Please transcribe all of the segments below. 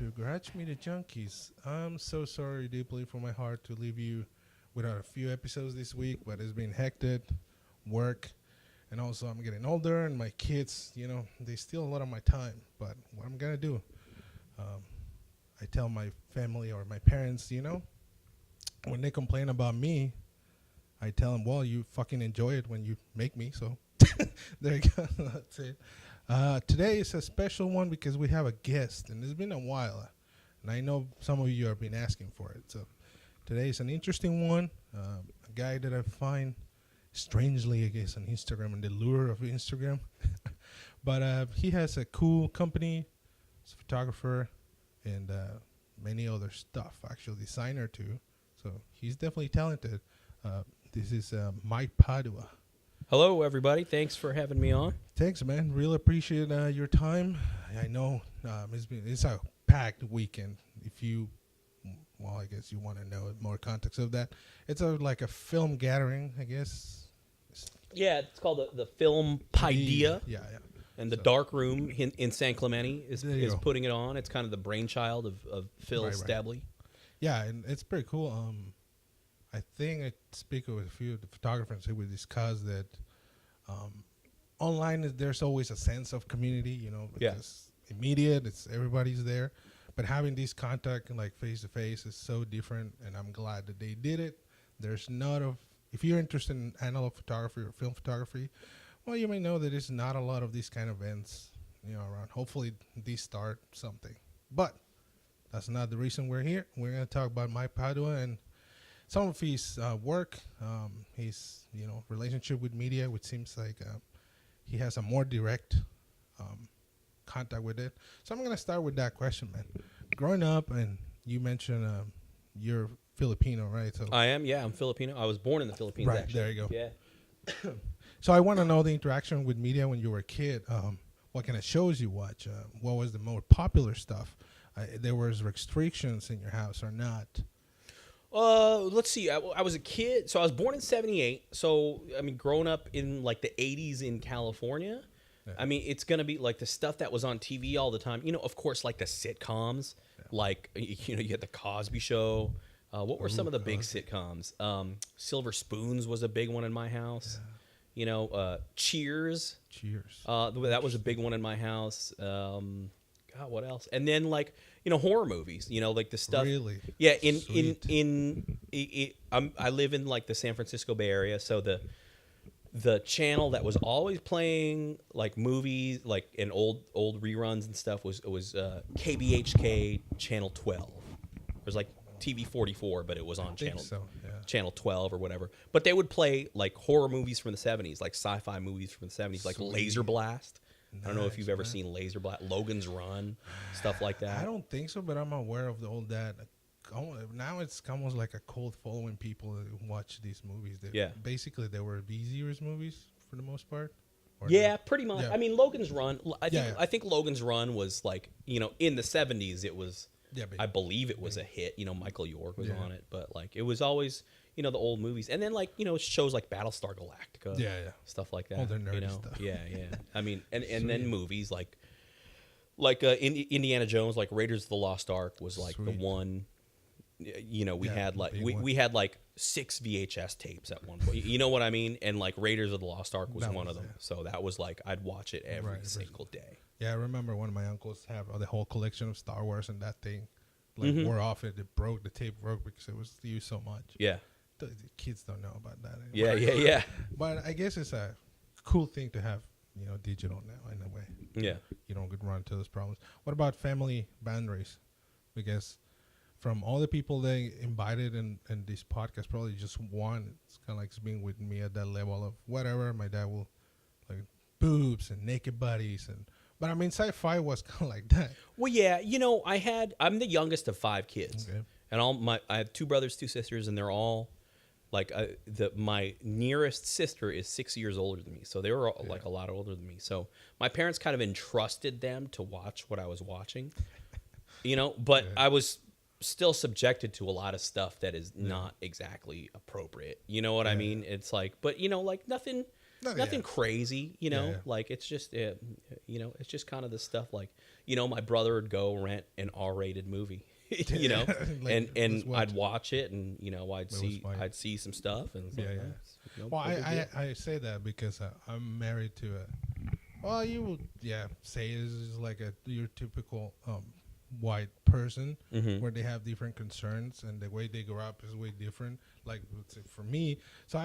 to GarageMediaJunkies. I'm so sorry deeply from my heart to leave you without a few episodes this week, but it's been hectic, work, and also I'm getting older, and my kids, they steal a lot of my time. But what I'm going to do, I tell my family or my parents, when they complain about me, I tell them, well, you fucking enjoy it when you make me, so there you go. That's it. Today is a special one because we have a guest, and it's been a while, and I know some of you have been asking for it. So today is an interesting one, a guy that I find strangely, I guess, on Instagram and the lure of Instagram. But he has a cool company, he's a photographer, and many other stuff, actual designer too. So he's definitely talented. This is Mike Padua. Hello, everybody. Thanks for having me on. Thanks, man. Really appreciate your time. I know it's a packed weekend. I guess you want to know more context of that. It's like a film gathering, I guess. Yeah, it's called the Film Padua. Yeah. And the Dark Room in San Clemente is putting it on. It's kind of the brainchild of Phil Stabley. Yeah, and it's pretty cool. I think I speak with a few of the photographers who we discussed that online there's always a sense of community, because immediate, it's everybody's there. But having this contact like face to face is so different, and I'm glad that they did it. There's if you're interested in analog photography or film photography, well, you may know that there's not a lot of these kind of events, around. Hopefully these start something. But that's not the reason we're here. We're going to talk about Mike Padua and some of his work, his relationship with media, which seems like he has a more direct contact with it. So I'm going to start with that question, man. Growing up, and you mentioned you're Filipino, right? So I am, yeah. I'm Filipino. I was born in the Philippines, right, actually. there you go. Yeah. So I want to know the interaction with media when you were a kid. What kind of shows you watch? What was the more popular stuff? There was restrictions in your house or not? Let's see. I was a kid. So I was born in 1978. So, growing up in like the 80s in California, it's going to be like the stuff that was on TV all the time. Of course, like the sitcoms, like, you had the Cosby Show. What were some of the big sitcoms? Silver Spoons was a big one in my house. Yeah. Cheers. That was a big one in my house. God, what else? And then horror movies, like the stuff. Really? Yeah. I live in like the San Francisco Bay Area. So the channel that was always playing like movies, like and old reruns and stuff was KBHK Channel 12. It was like TV 44, but it was on Channel 12 or whatever. But they would play like horror movies from the 70s, like sci-fi movies from the 70s, like Laser Blast. I don't know if you've ever seen Laser Blast, Logan's Run, stuff like that. I don't think so, but I'm aware of that. Now it's almost like a cult following people that watch these movies. Basically, they were B-series movies for the most part. Pretty much. Yeah. Logan's Run. I think Logan's Run was like, in the 70s, it was. Yeah, I believe it was a hit. Michael York was on it, but like it was always. The old movies, and then shows like Battlestar Galactica, stuff like that. All the nerdy stuff. Yeah. And then movies like Indiana Jones, like Raiders of the Lost Ark was like the one. We had like 6 VHS tapes at one point. You know what I mean? And like Raiders of the Lost Ark was one of them. So that was like I'd watch it every single day. Yeah, I remember one of my uncles have the whole collection of Star Wars, and that thing wore off. The tape broke because it was used so much. Yeah. The kids don't know about that anymore. Yeah. But I guess it's a cool thing to have, digital now in a way. Yeah. You don't get run into those problems. What about family boundaries? Because from all the people they invited in this podcast, probably just one. It's kind of like being with me at that level of whatever. My dad will like boobs and naked bodies but sci-fi was kind of like that. Well, yeah, I'm the youngest of 5 kids, and I have 2 brothers, 2 sisters, and they're all like my nearest sister is 6 years older than me, so they were like a lot older than me. So my parents kind of entrusted them to watch what I was watching, but I was still subjected to a lot of stuff that is not exactly appropriate. You know what I mean? It's like, but like nothing. nothing crazy, you know. Yeah. Like it's just you know, it's just kind of the stuff like, you know, my brother would go rent an R-rated movie, you know, Like, and I'd watch it, and you know, I'd see some stuff, and yeah. You know, Well, I say that because I'm married to a. Well, you would say this is like your typical white person where they have different concerns and the way they grow up is way different. Like let's say for me, so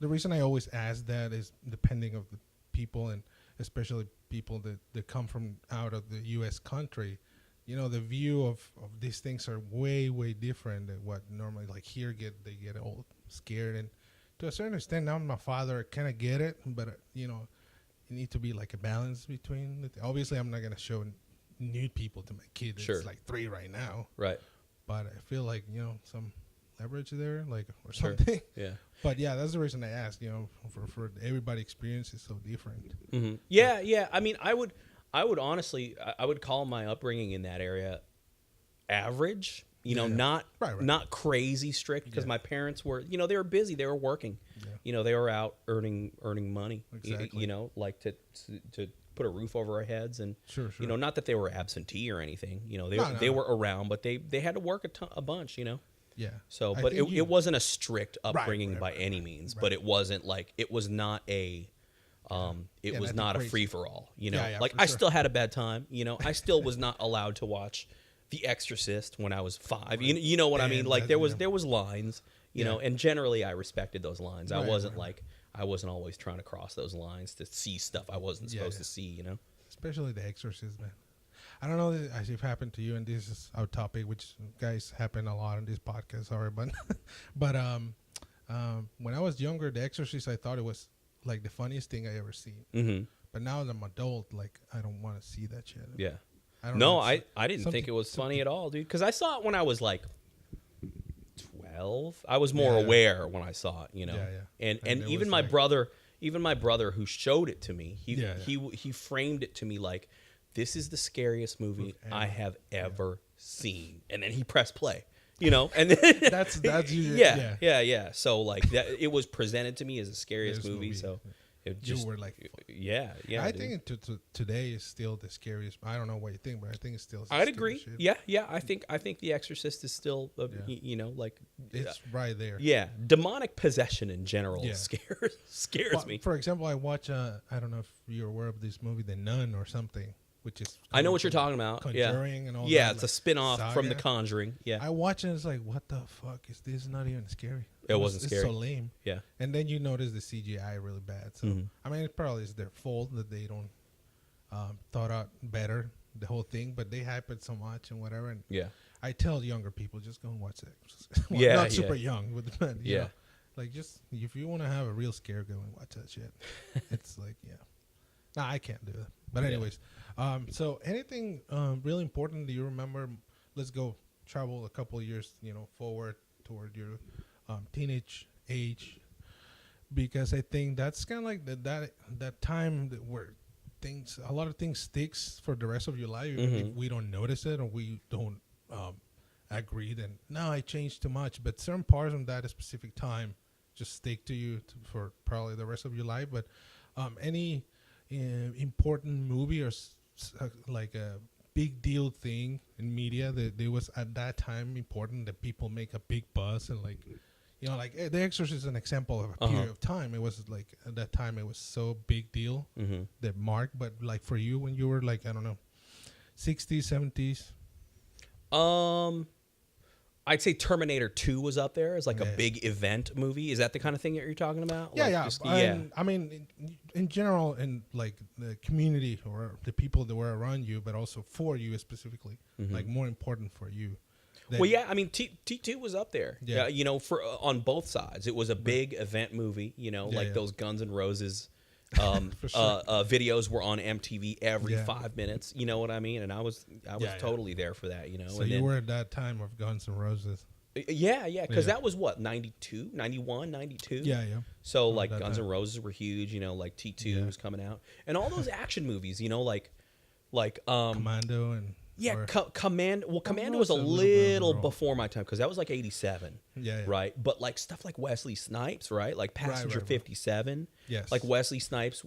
the reason I always ask that is depending of the people and especially people that come from out of the U.S. country. You know, the view of these things are way different than what normally like here they get all scared, and to a certain extent now my father kind of get it, but you know, you need to be like a balance between obviously I'm not going to show nude people to my kid. Sure. It's like 3 right now, right? But I feel like, you know, some leverage there, like or Sure. something. Yeah. But yeah, that's the reason I asked. You know, for everybody experience is so different. Mm-hmm. Yeah. I mean, I would honestly, I would call my upbringing in that area average. You know, not crazy strict, because my parents were, you know, they were busy, they were working. Yeah. You know, they were out earning money. Exactly. You know, like to put a roof over our heads, and sure. You know, not that they were absentee or anything. You know, they were around, but they had to work a bunch. You know. Yeah. So, but it wasn't a strict upbringing by any means. But it wasn't like, it was not a it was not a free for all. You know, like I still had a bad time. You know, I still was not allowed to watch The Exorcist when I was 5. You know what I mean? Like there was lines. You know, and generally I respected those lines. I wasn't I wasn't always trying to cross those lines to see stuff I wasn't supposed to see. You know, especially The Exorcist, man. I don't know if it happened to you, and this is our topic, which guys happen a lot on this podcast. Sorry, but when I was younger, The Exorcist, I thought it was like the funniest thing I ever seen. Mm-hmm. But now as I'm an adult, like I don't want to see that shit. Yeah. I didn't think it was funny at all, dude. Because I saw it when I was like 12. I was more aware when I saw it, you know. Yeah. And even my brother, who showed it to me, he framed it to me like, this is the scariest movie I have ever seen. And then he pressed play, you know. And then that's usually, yeah. So like that, it was presented to me as the scariest movie. So it just, you were like, yeah. I think today is still the scariest. I don't know what you think, but I think it's still. I'd agree. Shit. Yeah. I think The Exorcist is still, you know, like it's right there. Yeah, demonic possession in general scares me. For example, I watch. I don't know if you're aware of this movie, The Nun, or something. Which is I know what you're talking about. Conjuring and all that. Yeah, it's a spin-off from The Conjuring. Yeah. I watch it and it's like, what the fuck is this? Not even scary. It wasn't scary. It's so lame. Yeah. And then you notice the CGI really bad. So I mean, it probably is their fault that they don't thought out better the whole thing, but they hype it so much and whatever. And I tell younger people, just go and watch it. Not super young, but you know, like just if you want to have a real scare, go and watch that shit. It's like Nah, I can't do that. But anyways, so anything really important that you remember? Let's go travel a couple of years, you know, forward toward your teenage age, because I think that's kind of like that time where a lot of things sticks for the rest of your life, even if we don't notice it or we don't agree. Then no, I changed too much, but certain parts of that specific time just stick to you for probably the rest of your life. But any important movie or like a big deal thing in media that there was at that time important that people make a big buzz, and like, you know, like The Exorcist is an example of a period of time. It was like at that time it was so big deal that marked. But like for you when you were like, I don't know, 60s, 70s. I'd say Terminator 2 was up there as like a big event movie. Is that the kind of thing that you're talking about? Yeah. I mean, in general, in like the community or the people that were around you, but also for you specifically, like more important for you. Well, yeah, I mean, T2 was up there. Yeah, you know, for on both sides, it was a big event movie. You know, those Guns N' Roses videos were on MTV every 5 minutes. You know what I mean? And I was totally there for that. You know, so you were at that time of Guns N' Roses. Yeah, because that was what, 92, 91, 92? Yeah. So like Guns N' Roses were huge. You know, like T2 was coming out, and all those action movies. You know, like Commando and Yeah, Or- Commando. Well, Commando was was a a little bit little overall. before my time because that was like '87, Yeah, yeah. right? But like stuff like Wesley Snipes, right? Like Passenger right. 57. Yes. Like Wesley Snipes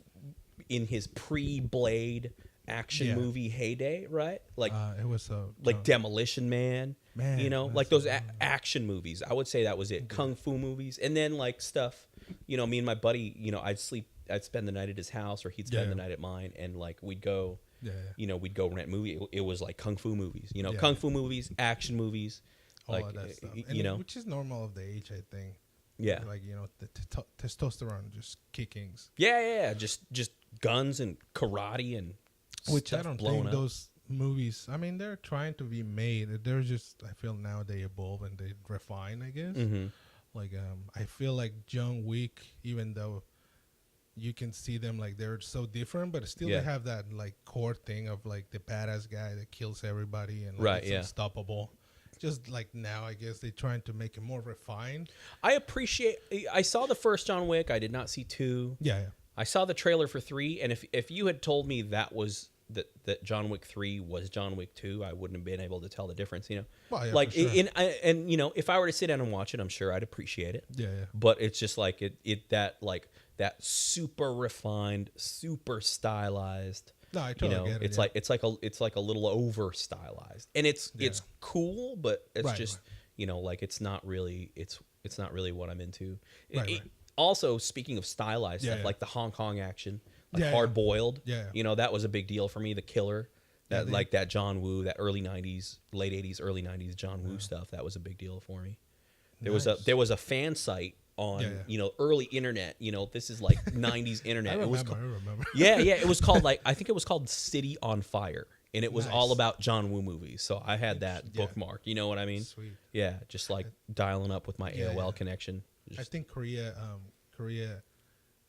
in his pre-Blade action Yeah. movie heyday, right? Like it was like Demolition Man. Man, You know, that's like those a- action movies. I would say that was it. Kung fu movies, and then like stuff. You know, me and my buddy. You know, I'd spend the night at his house, or he'd spend Yeah. the night at mine, and like we'd go. Yeah, yeah. You know, we'd go rent movie. It was like kung fu movies. You know, Yeah. kung fu movies, action movies, all like of that stuff. you And know, which is normal of the age, I think. yeah, Like, you know, the testosterone just kickings. yeah. Just guns and karate and Which stuff I don't blowing think up. those movies, I mean, they're trying to be made. They're just, I feel now they evolve and they refine, I guess. Mm-hmm. Like, I feel like John Wick, even though you can see them like they're so different, but still Yeah. they have that like core thing of like the badass guy that kills everybody and like, Right, it's yeah. unstoppable. Just like now, I guess they're trying to make it more refined. I appreciate. I saw the first John Wick. I did not see 2. Yeah, yeah. I saw the trailer for 3, and if you had told me that was that John Wick 3 was John Wick 2, I wouldn't have been able to tell the difference. You know, Well, yeah, like for sure. and you know, if I were to sit down and watch it, I'm sure I'd appreciate it. Yeah, yeah. But it's just like that super refined, super stylized. No, I You totally know, get it. it's yeah. it's like a little over stylized, and it's cool, but it's Right, just right. you know, like it's not really not really what I'm into. Right. Also, speaking of stylized Yeah, stuff, yeah. like the Hong Kong action, like Yeah, yeah. Hard Boiled, Yeah, yeah. you know, that was a big deal for me. The Killer, Yeah, that like that John Woo, that early '90s, late '80s, early '90s John Woo stuff, that was a big deal for me. There Nice. was a fan site on Yeah, yeah. you know, early internet. You know, this is like '90s internet. I It was remember. yeah, it was called like I think it was called City on Fire, and it was Nice. all about John Woo movies. So I had that Yeah. bookmarked. You know what I mean? Sweet. Yeah, just like dialing up with my Yeah, AOL yeah. connection. I Just- think Korea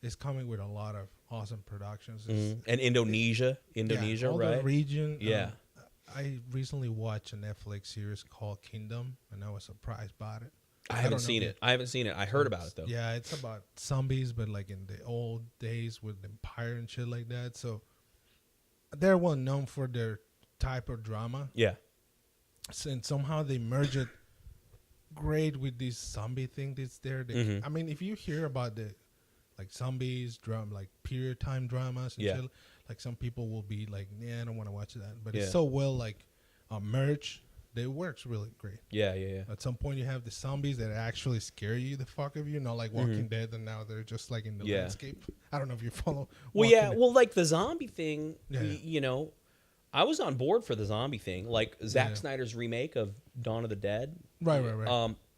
is coming with a lot of awesome productions. and Indonesia, Yeah, all right? the region. Yeah. I recently watched a Netflix series called Kingdom, and I was surprised by it. I don't haven't know seen if it. I haven't seen it. I heard about it though. Yeah, it's about zombies, but like in the old days with empire and shit like that. So they're well known for their type of drama, Yeah. and somehow they merge it great with this zombie thing that's there. Mhm. I mean, if you hear about the like zombies, like period time dramas and Yeah. shit, like some people will be like, yeah, I don't want to watch that. But Yeah. it's so well like merged. It works really great. Yeah. At some point, you have the zombies that actually scare you the fuck of you, not like Walking Dead, and now they're just like in the Mm-hmm. Yeah. landscape. I don't know if you follow. Well, Walking yeah. Dead. Well, like the zombie thing, Yeah. you know, I was on board for the zombie thing. Like Zack Yeah. Snyder's remake of Dawn of the Dead. Right.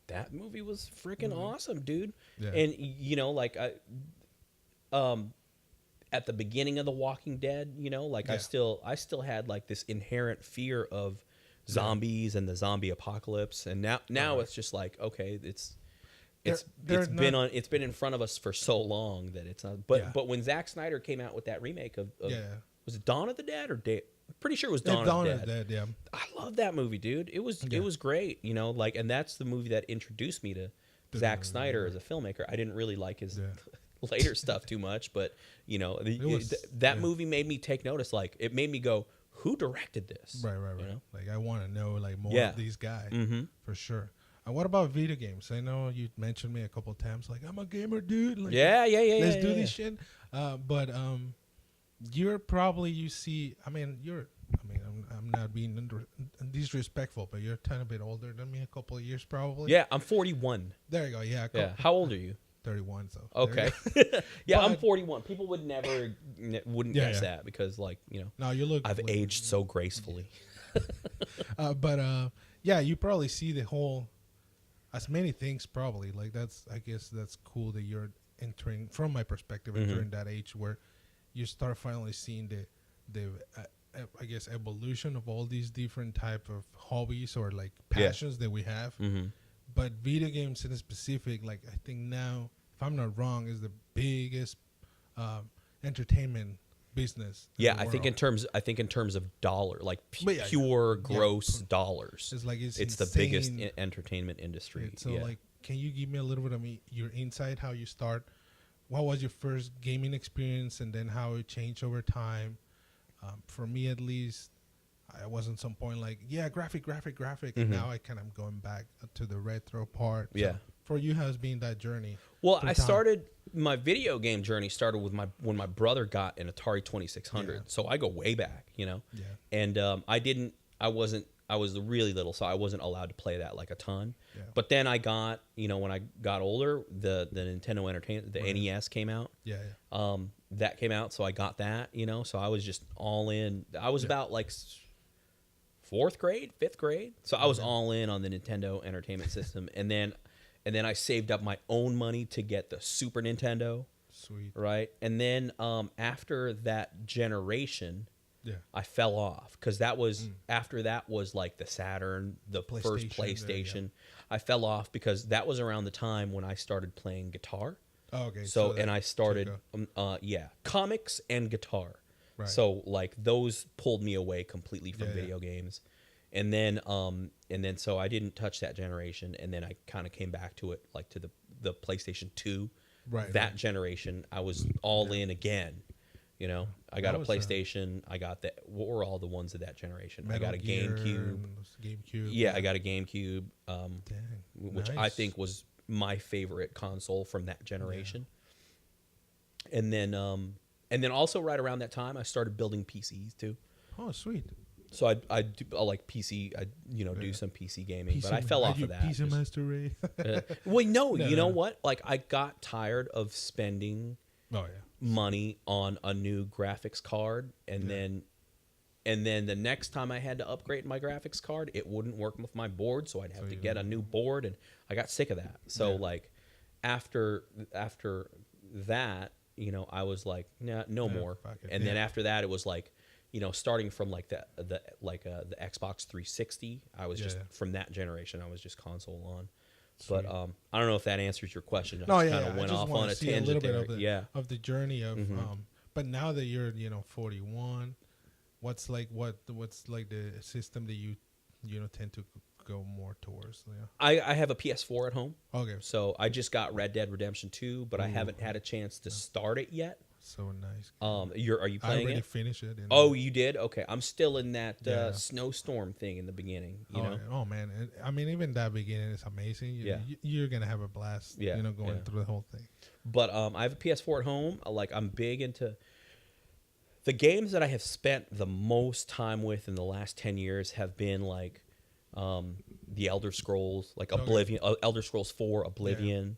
That movie was freaking awesome, dude. Yeah. And you know, like at the beginning of The Walking Dead, you know, like I Yeah. still had like this inherent fear of zombies and the zombie apocalypse, and now Right. it's just like, okay, it's They're it's been in front of us for so long that it's not. But Yeah. but when Zack Snyder came out with that remake of Yeah. was it Dawn of the Dead or Day? I'm pretty sure it was Yeah, Dawn, Dawn of the Dead. Yeah. I love that movie, dude. It was great, you know, like, and that's the movie that introduced me to Zack Snyder as a filmmaker. I didn't really like his Yeah. later stuff too much, but you know, that movie made me take notice. Like, it made me go, "Who directed this?" Right. You know? Like I want to know like more Yeah. of these guys Mm-hmm. for sure. And what about video games? I know you mentioned me a couple of times. Like I'm a gamer, dude. Like, Yeah. let's yeah, do yeah. this shit. But you're probably I'm not being disrespectful, but you're a tiny bit older than me, a couple of years probably. Yeah, I'm 41. There you go. Yeah. Yeah. How old are you? 31. So there you Okay. go. Yeah, I'm But- 41. People would never wouldn't Yeah, guess yeah. that because, like, you know, No, you look. I've aged so gracefully. Yeah, you probably see the whole, as many things probably. Like I guess that's cool that you're entering, from my perspective, entering that age where you start finally seeing the I guess evolution of all these different type of hobbies or like passions that we have. Mm-hmm. But video games in specific, like I think now, if I'm not wrong, is the biggest entertainment business. Yeah, the I think in terms of dollar, like But yeah, pure yeah. gross dollars. It's like It's the biggest insane. entertainment industry. So yeah. like, can you give me a little bit of your insight, how you start? What was your first gaming experience, and then how it changed over time? For me, at least, I wasn't some point like, yeah, graphic. And now I kind of going back to the retro part. Yeah. So for you, has been that journey? Well, I started my video game journey started with when my brother got an Atari 2600. Yeah. So I go way back, Yeah. And I was really little, so I wasn't allowed to play that like a ton. Yeah. But then I got, when I got older, the Nintendo Entertainment, the NES came out. Yeah. That came out, so I got that, So I was just all in. I was about like 4th grade, 5th grade. So I was all in on the Nintendo Entertainment System, and then I saved up my own money to get the Super Nintendo. Sweet. Right, and then after that generation, I fell off because that was after that was like the Saturn, the first PlayStation. I fell off because that was around the time when I started playing guitar. Oh, okay. So and I started, comics and guitar. Right. So like those pulled me away completely from video games, and then so I didn't touch that generation, and then I kind of came back to it like to the PlayStation 2. Right. That generation, I was all in again. I got a PlayStation. I got that. What were all the ones of that generation? I got a GameCube. Yeah, I got a GameCube, which I think was my favorite console from that generation. Yeah. And then also right around that time, I started building PCs too. Oh, sweet. So I like PC. I do some PC gaming, but I fell off of that. PC Master Ray. Well, no, you know what? Like I got tired of spending money on a new graphics card, and then the next time I had to upgrade my graphics card, it wouldn't work with my board, so I'd have to get a new board, and I got sick of that. So like after that, I was like, nah, no more. And then after that, it was like, starting from like the Xbox 360, I was just from that generation, I was just console on. Sweet. But I don't know if that answers your question. I kind of went off on a tangent there. Of the journey of but now that you're 41, what's the system that you tend to go more towards? I have a PS4 at home. Okay. So I just got Red Dead Redemption 2, but I haven't had a chance to start it yet. So nice. Are you playing it? I already finished it. Oh, you did? Okay. I'm still in that snowstorm thing in the beginning. You know? Oh man. I mean, even that beginning is amazing. You're gonna have a blast. Going through the whole thing. But I have a PS4 at home. I'm big into the games that I have spent the most time with in the last 10 years have been like the Elder Scrolls, like Oblivion, Elder Scrolls 4, Oblivion.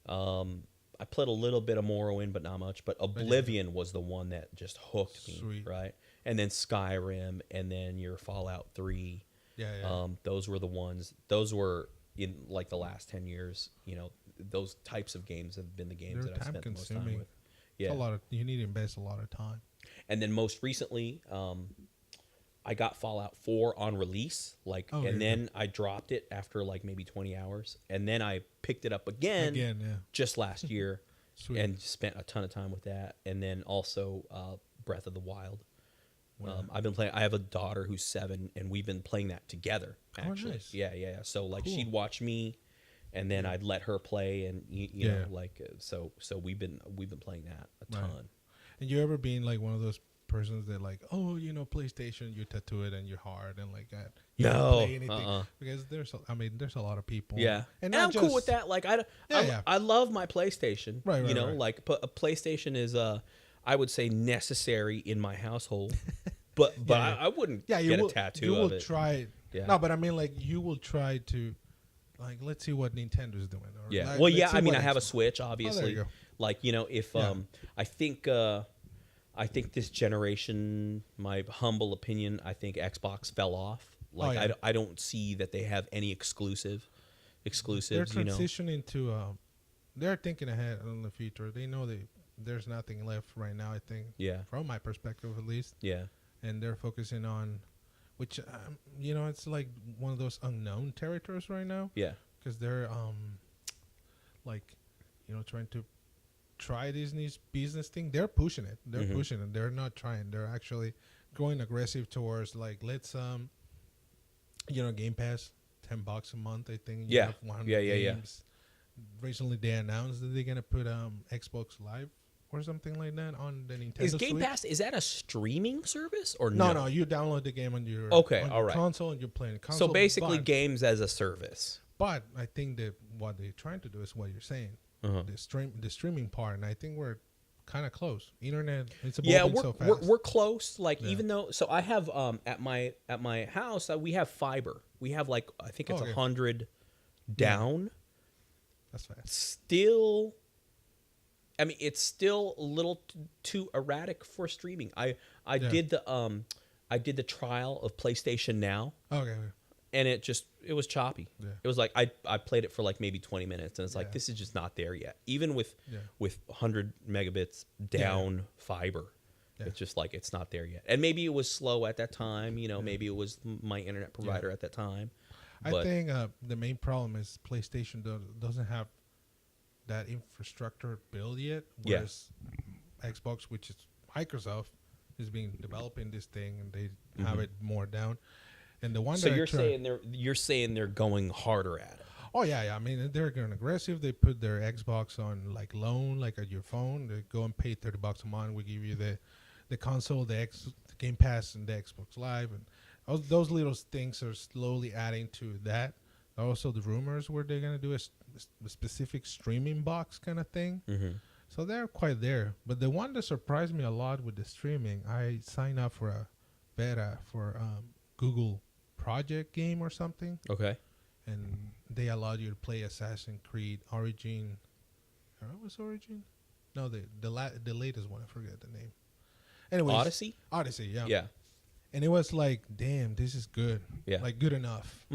I played a little bit of Morrowind, but not much. But Oblivion was the one that just hooked me, Sweet. Right? And then Skyrim, and then your Fallout 3. Those were the ones. Those were in like the last 10 years. Those types of games have been the games that I spent the most time with. Yeah, you need to invest a lot of time. And then most recently, I got Fallout 4 on release, then I dropped it after like maybe 20 hours, and then I picked it up again just last year, and spent a ton of time with that. And then also Breath of the Wild. Wow. I've been playing. I have a daughter who's 7, and we've been playing that together. Actually, nice. Yeah. So like she'd watch me, and then I'd let her play, and you know, like so we've been playing that a ton. Right. And you ever been like one of those persons that like, PlayStation, you tattoo it on your heart and like that? You don't play anything because there's a lot of people. Yeah, and I'm cool with that. Like I love my PlayStation. Right. Like a PlayStation is I would say necessary in my household, but I wouldn't get a tattoo of it. You will try it. Yeah. No, but I mean like you will try to like let's see what Nintendo's doing. Or I mean I have a Switch obviously. Oh, there you go. Like if I think this generation, my humble opinion, I think Xbox fell off. Like I don't see that they have any exclusives. They're transitioning to they're thinking ahead in the future. They know there's nothing left right now, I think. Yeah. From my perspective at least. Yeah. And they're focusing on which it's like one of those unknown territories right now. Yeah. Cuz they're trying to try this new business thing. They're pushing it. They're not trying. They're actually going aggressive towards like let's Game Pass, $10 a month. I think. Yeah. Have 100 games. Recently, they announced that they're gonna put Xbox Live or something like that on the Nintendo Is Game Switch. Pass, is that a streaming service or No, no? no, you download the game on your Okay, on your all right. console and you're playing the console. So basically, games as a service. But I think that what they're trying to do is what you're saying, the streaming part, and I think we're kind of close. Internet, it's evolving so fast. We're close. Like even though, so I have at my house we have fiber. We have like I think it's 100 down. Yeah. That's fast. Still, I mean, it's still a little too erratic for streaming. I did the trial of PlayStation Now. Okay. And it was choppy. Yeah. It was like I played it for like maybe 20 minutes, and it's like this is just not there yet. Even with 100 megabits down fiber, it's just like it's not there yet. And maybe it was slow at that time. You know, maybe it was my internet provider at that time. I think the main problem is PlayStation doesn't have that infrastructure built yet. Whereas Xbox, which is Microsoft, is being developing this thing, and they have it more down. And the one so you're saying they're going harder at it. Oh yeah. I mean, they're going aggressive. They put their Xbox on like loan, like at your phone. They go and pay $30 a month. We give you the console, the Game Pass, and the Xbox Live, and those little things are slowly adding to that. Also, the rumors where they're going to do a specific streaming box kind of thing. So they're quite there. But the one that surprised me a lot with the streaming, I signed up for a beta for Google Project game or something. Okay. And they allowed you to play Assassin's Creed Origin. What was Origin? No, the latest one. I forget the name. Anyways, Odyssey? Odyssey, yeah. Yeah. And it was like, damn, this is good. Yeah. Like, good enough.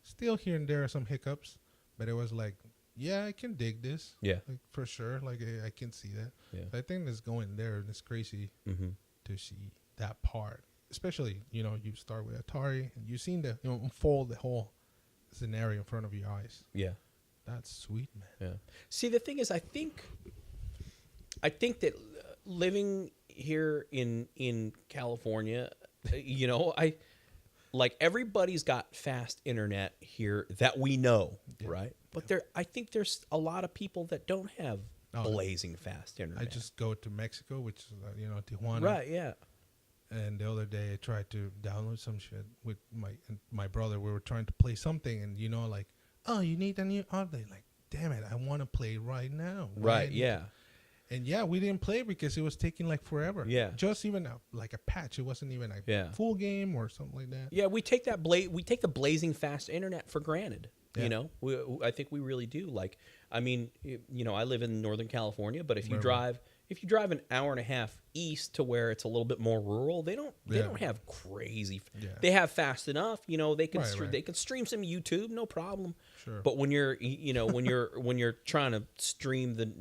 Still here and there are some hiccups, but it was like, yeah, I can dig this. Yeah. Like, for sure. Like, I can see that. Yeah. So I think it's going there, and it's crazy to see that part. Especially, you start with Atari, and you've seen unfold the whole scenario in front of your eyes. Yeah. That's sweet, man. Yeah. See, the thing is, I think that living here in California, I like everybody's got fast internet here that we know, right? But I think there's a lot of people that don't have blazing fast internet. I just go to Mexico, which is Tijuana. Right. Yeah. And the other day I tried to download some shit with my brother. We were trying to play something, and like, oh, you need a new update. Like, damn it, I want to play right now. Right. Yeah. And we didn't play because it was taking like forever. Yeah. Just even like a patch. It wasn't even a full game or something like that. Yeah, we take the blazing fast internet for granted. Yeah. I think we really do. Like, I mean, I live in Northern California, but if you drive an hour and a half east to where it's a little bit more rural, they don't have crazy. Yeah. They have fast enough. They can they can stream some YouTube, no problem. Sure. But when you're when you're trying to stream the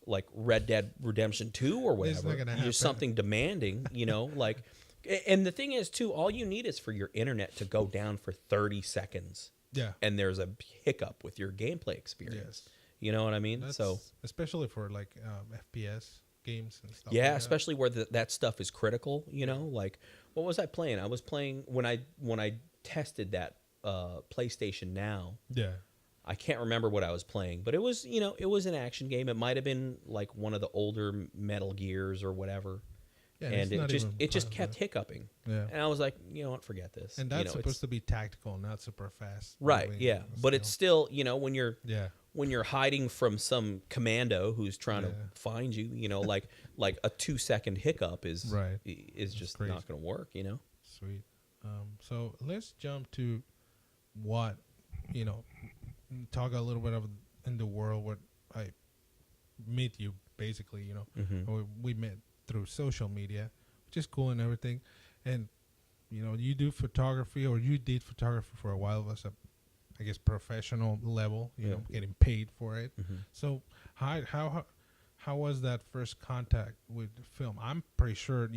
like Red Dead Redemption 2 or whatever, there's something demanding. Like, and the thing is too, all you need is for your internet to go down for 30 seconds. Yeah. And there's a hiccup with your gameplay experience. Yes. You know what I mean? So especially for like FPS games and stuff. Yeah, like especially where that stuff is critical. Like what was I playing? I was playing when I tested that PlayStation Now. Yeah. I can't remember what I was playing, but it was it was an action game. It might have been like one of the older Metal Gears or whatever. Yeah, and it just kept hiccuping. Yeah. And I was like, what, forget this. And that's supposed to be tactical, not super fast. Right. Yeah. But it's still, when you're hiding from some commando who's trying to find you, like a 2-second hiccup is just crazy. Not going to work, Sweet. So let's jump to what, talk a little bit of in the world what I met you basically, we met through social media, which is cool and everything. And, you do photography, or you did photography for a while as a, I guess, professional level, getting paid for it. So how was that first contact with the film? I'm pretty sure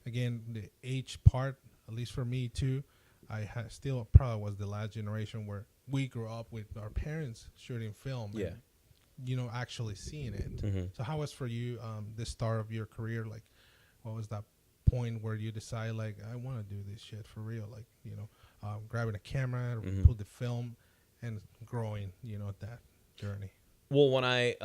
again, the age part, at least for me too, I still probably was the last generation where we grew up with our parents shooting film. Yeah. And, actually seeing it. So how was for you the start of your career? Like, what was that point where you decide, like, I want to do this shit for real? Like, grabbing a camera, put the film, and growing, that journey. Well, when I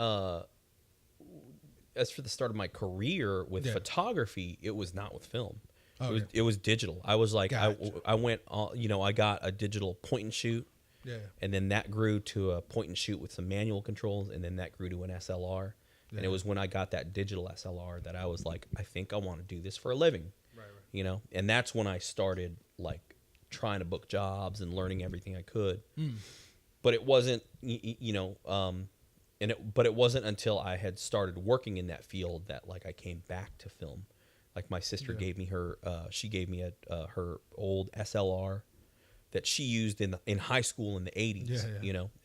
as for the start of my career with photography, it was not with film. Oh, it was digital. I was like, Gotcha. I went, I got a digital point and shoot. Yeah. And then that grew to a point and shoot with some manual controls, and then that grew to an SLR. Yeah. And it was when I got that digital SLR that I was like, I think I want to do this for a living. Right. And that's when I started like trying to book jobs and learning everything I could. But it wasn't, but it wasn't until I had started working in that field that like I came back to film. Like my sister gave me her old SLR that she used in high school in the 80s,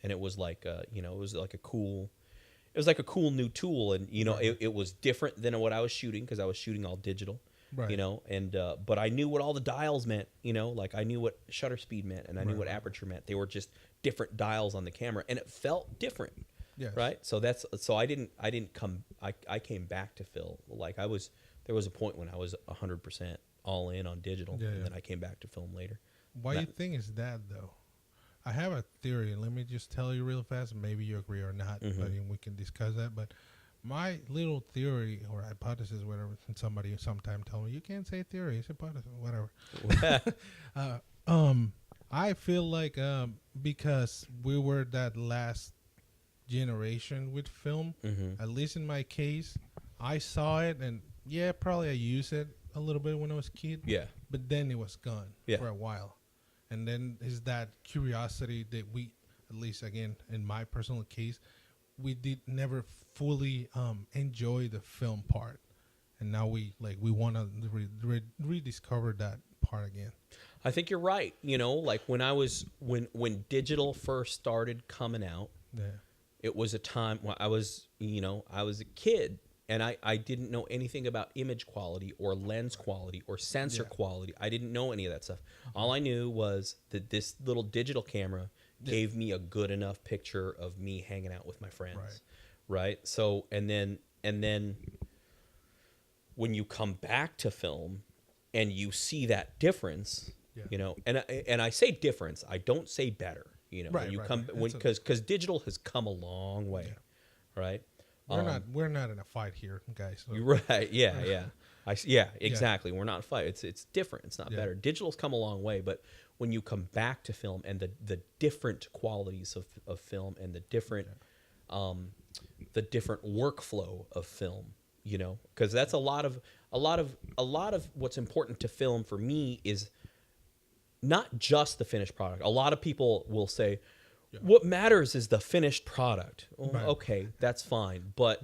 and it was like it was like a cool new tool, and it was different than what I was shooting because I was shooting all digital, right. And but I knew what all the dials meant, like I knew what shutter speed meant, and I knew what aperture meant. They were just different dials on the camera, and it felt different. Yes. Right. So I came back to film. Like there was a point when I was 100% all in on digital, and then I came back to film later. Why do you think is that though? I have a theory. Let me just tell you real fast. Maybe you agree or not, but we can discuss that. But my little theory or hypothesis, whatever, somebody sometime tell me, you can't say theory, it's hypothesis, whatever. I feel like because we were that last generation with film, at least in my case, I saw it and probably I used it a little bit when I was a kid. Yeah. But then it was gone for a while. And then is that curiosity that we, at least again, in my personal case, we did never fully enjoy the film part. And now we want to rediscover that part again. I think you're right. Like when digital first started coming out, it was a time when I was a kid. And I didn't know anything about image quality or lens quality or sensor quality. I didn't know any of that stuff. All I knew was that this little digital camera gave me a good enough picture of me hanging out with my friends. Right? So and then when you come back to film and you see that difference, and I say difference, I don't say better. Because digital has come a long way. Right? We're not in a fight here, guys. So. You're right. Yeah. Exactly. We're not in a fight. It's different. It's not better. Digital's come a long way, but when you come back to film and the different qualities of film and the different workflow of film, because that's a lot of what's important to film for me is not just the finished product. A lot of people will say, what matters is the finished product. Well, okay, that's fine, but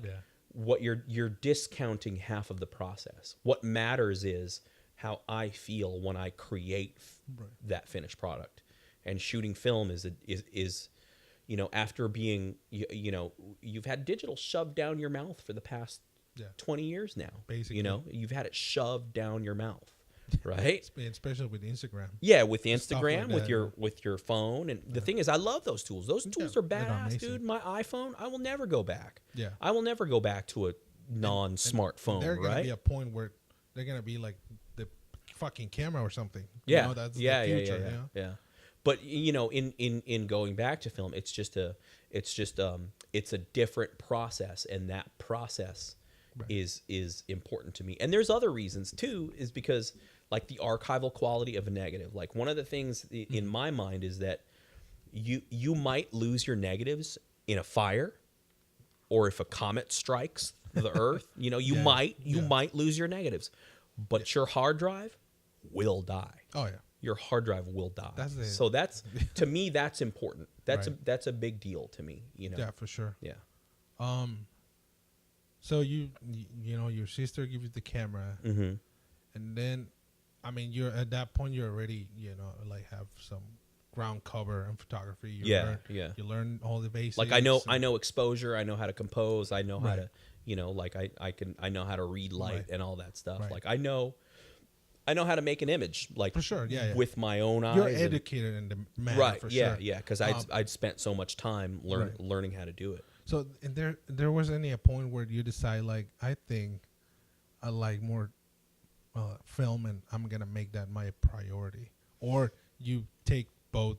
what you're discounting half of the process. What matters is how I feel when I create that finished product. And shooting film is after being you've had digital shoved down your mouth for the past 20 years now. Basically, you've had it shoved down your mouth. Right, especially with Instagram. Yeah, with Instagram, like with your phone, and the thing is, I love those tools. Those tools are badass, dude. My iPhone, I will never go back. Yeah, I will never go back to a non-smartphone. There's gonna be a point where they're gonna be like the fucking camera or something. Yeah, that's the future. Yeah. But in going back to film, it's a different process, and that process is important to me. And there's other reasons too, is because like the archival quality of a negative. Like one of the things in my mind is that you might lose your negatives in a fire, or if a comet strikes the earth, you might lose your negatives, but your hard drive will die. Oh yeah. Your hard drive will die. So that's to me, that's important. That's a big deal to me, Yeah, for sure. Yeah. So your sister gives you the camera, and then, I mean, you're at that point you're already like have some ground cover and photography. You learn all the basics. Like I know exposure. I know how to compose. I know how to I know how to read light and all that stuff. Like I know how to make an image. Like for sure, with my own eyes. You're educated in the matter, for sure. Yeah, because I'd spent so much time learning how to do it. So there was a point where you decide, like, I think I like more film, and I'm gonna make that my priority, or you take both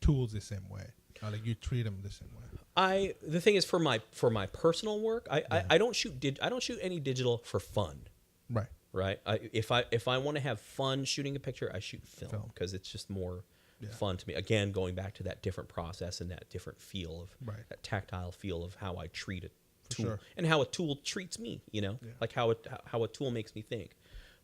tools the same way, like you treat them the same way. The thing is, for my personal work, I don't shoot any digital for fun. Right. Right. If I want to have fun shooting a picture, I shoot film because it's just more fun to me. Again, going back to that different process and that different feel of that tactile feel of how I treat a tool and how a tool treats me. Like how a tool makes me think.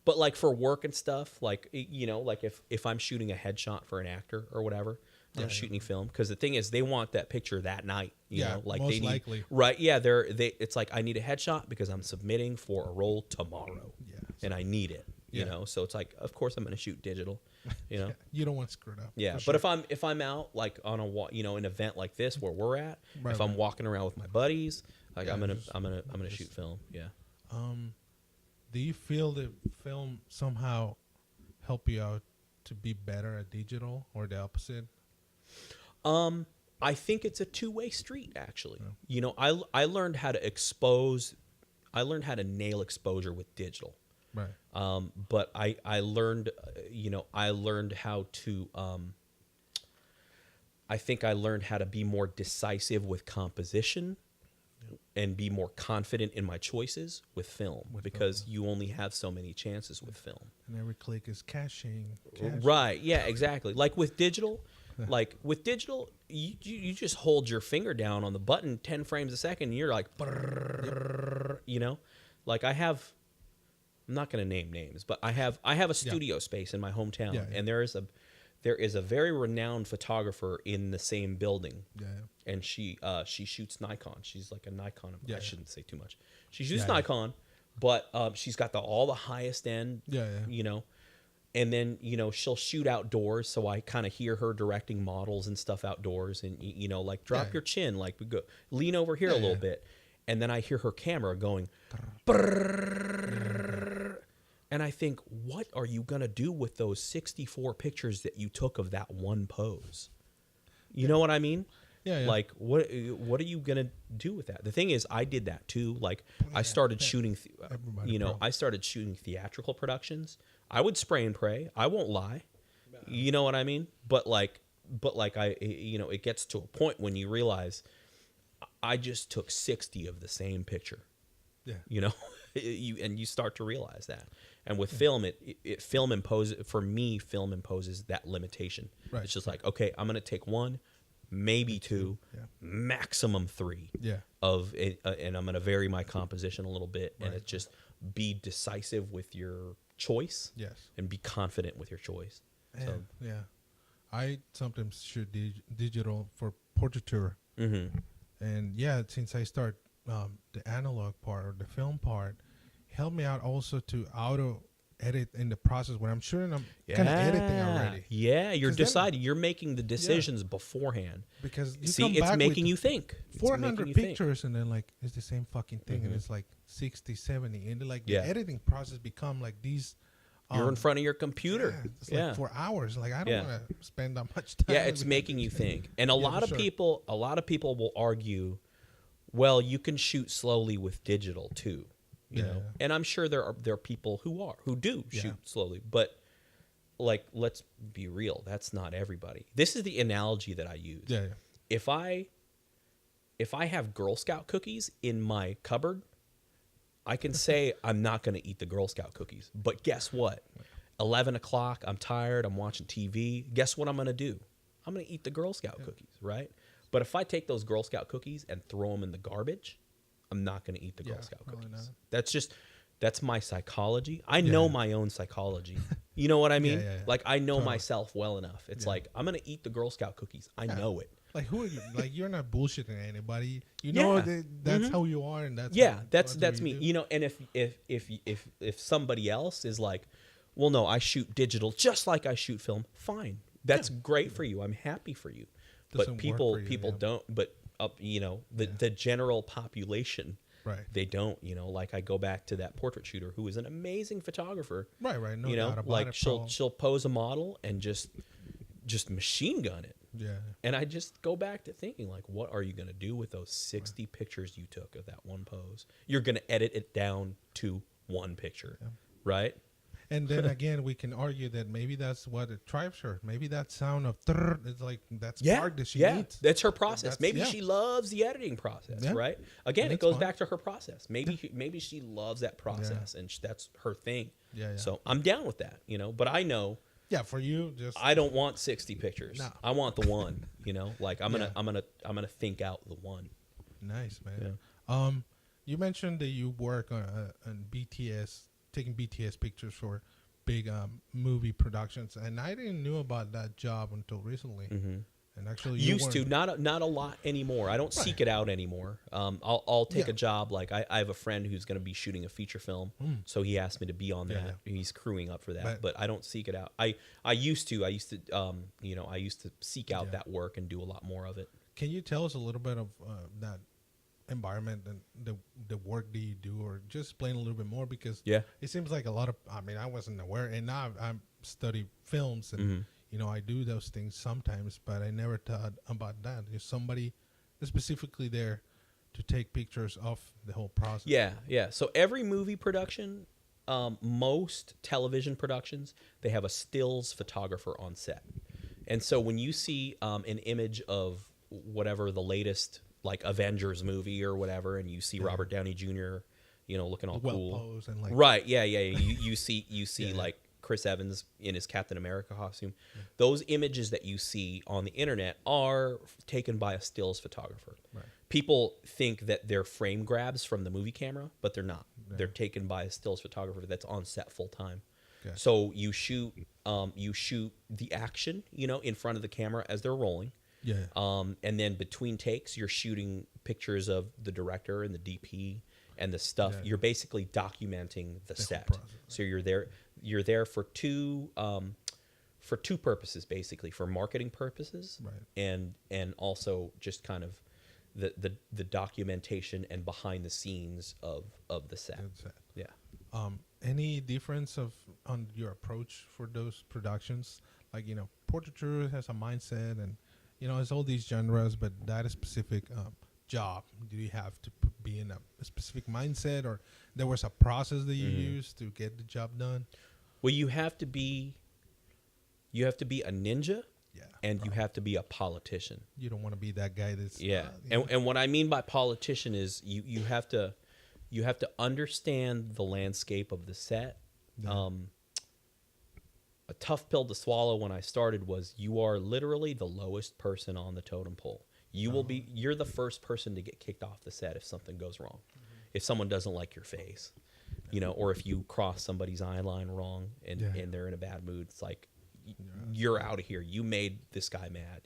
But like for work and stuff, like like if I'm shooting a headshot for an actor or whatever, I'm shooting film because the thing is they want that picture that night. You know, like most they need, likely. Right? Yeah, it's like I need a headshot because I'm submitting for a role tomorrow. Yeah. And I need it. You know, so it's like, of course I'm going to shoot digital. You know, you don't want to screw it up. Yeah, but if I'm out like on an event like this where we're at, if I'm walking around with my buddies, like I'm gonna shoot film. Yeah. Do you feel that film somehow help you out to be better at digital or the opposite? I think it's a two-way street, actually. Yeah. I learned how to nail exposure with digital. Right. But I learned, how to, I think I learned how to be more decisive with composition and be more confident in my choices with film because you only have so many chances with film. And every click is caching. Right. Yeah, exactly. Like with digital, you just hold your finger down on the button 10 frames a second and you're like, like I'm not going to name names, but I have a studio space in my hometown and there is a very renowned photographer in the same building. Yeah. And she shoots Nikon. She's like a Nikon. I shouldn't say too much. She shoots Nikon, but she's got all the highest end. And then she'll shoot outdoors, so I kind of hear her directing models and stuff outdoors, and like drop your chin, like we go lean over here a little bit, and then I hear her camera going, and I think, what are you gonna do with those 64 pictures that you took of that one pose? You know what I mean? Yeah. Like what are you gonna do with that? The thing is, I did that too. Like I started shooting, I started shooting theatrical productions. I would spray and pray. I won't lie. You know what I mean? But like it gets to a point when you realize I just took 60 of the same picture. Yeah. You start to realize that. And with film, film imposes that limitation. Right. It's just like, okay, I'm going to take one, maybe two, maximum three. Yeah. And I'm going to vary my composition a little bit, and it's just be decisive with your choice. Yes. And be confident with your choice. So, yeah. I sometimes shoot digital for portraiture. Mm-hmm. And since I start the analog part or the film part, help me out also to auto edit in the process when I'm shooting. I'm kind of editing already. Yeah, you're deciding. You're making the decisions beforehand. Because it's making you think. 400 pictures and then like it's the same fucking thing, and it's like 60, 70, and like the editing process become like these. You're in front of your computer. Yeah, it's like 4 hours. Like I don't want to spend that much time. Yeah, it's making you think. And a lot of people will argue, well, you can shoot slowly with digital too. You know? And I'm sure there are people who do shoot slowly, but like let's be real, that's not everybody. This is the analogy that I use. Yeah. If I have Girl Scout cookies in my cupboard, I can say I'm not going to eat the Girl Scout cookies. But guess what? 11 o'clock, I'm tired, I'm watching TV. Guess what I'm going to do? I'm going to eat the Girl Scout cookies, right? But if I take those Girl Scout cookies and throw them in the garbage, I'm not going to eat the Girl Scout cookies. That's my psychology. I know my own psychology. You know what I mean? Like I know myself well enough. It's like, I'm going to eat the Girl Scout cookies. I know it. Like who are you? Like you're not bullshitting anybody. You know that's how you are, and that's me. You know, and if somebody else is like, well, no, I shoot digital just like I shoot film. Fine, that's great for you. I'm happy for you. But people don't. But the general population, they don't. You know, like I go back to that portrait shooter who is an amazing photographer. Right. No doubt about like it, she'll pose a model and just machine gun it. Yeah. And I just go back to thinking, like, what are you going to do with those 60 pictures you took of that one pose? You're going to edit it down to one picture, right? And then again, we can argue that maybe that's what it drives her. Maybe that sound of trrr is like that's part that she needs. That's her process. That's- Maybe yeah. she loves the editing process, Yeah. right? Again, And it it's goes fun. back to her process. Maybe she loves that process, and that's her thing. Yeah. So I'm down with that, But I know Yeah, for you, just I don't want 60 pictures. No. I want the one. Like I'm gonna think out the one. nice, man. You mentioned that you work on BTS, taking BTS pictures for big movie productions, and I didn't know about that job until recently. Mm-hmm. And actually, Used to, not a lot anymore. I don't seek it out anymore. I'll take a job. Like I have a friend who's going to be shooting a feature film, so he asked me to be on that. Yeah. He's crewing up for that, but I don't seek it out. I used to seek out that work and do a lot more of it. Can you tell us a little bit of that environment and the work that you do, or just explain a little bit more, because it seems like a lot of, I wasn't aware, and now I study films and I do those things sometimes, but I never thought about that. There's somebody specifically there to take pictures of the whole process. Yeah. So every movie production, most television productions, they have a stills photographer on set. And so when you see an image of whatever the latest like Avengers movie or whatever, and you see Robert Downey Jr., looking all cool, posed and like you see like Chris Evans in his Captain America costume. Those images that you see on the internet are taken by a stills photographer. Right. People think that they're frame grabs from the movie camera, but they're not. They're taken by a stills photographer that's on set full time. Okay. So you shoot the action, in front of the camera as they're rolling. Yeah. And then between takes, you're shooting pictures of the director and the DP and the stuff. Yeah. You're basically documenting the set. process, right. So you're there for two purposes, basically, for marketing purposes, Right. and also just kind of the documentation and behind the scenes of the set. That's it. Yeah. Any difference on your approach for those productions? Like, portraiture has a mindset, and it's all these genres, but that specific job, do you have to be in a specific mindset, or there was a process that you used to get the job done? Well, you have to be a ninja, and you have to be a politician. You don't want to be that guy that's and what I mean by politician is you have to understand the landscape of the set. A tough pill to swallow when I started was you are literally the lowest person on the totem pole. You're the first person to get kicked off the set if something goes wrong. If someone doesn't like your face, or if you cross somebody's eye line wrong and they're in a bad mood, it's like you're out of here. You made this guy mad,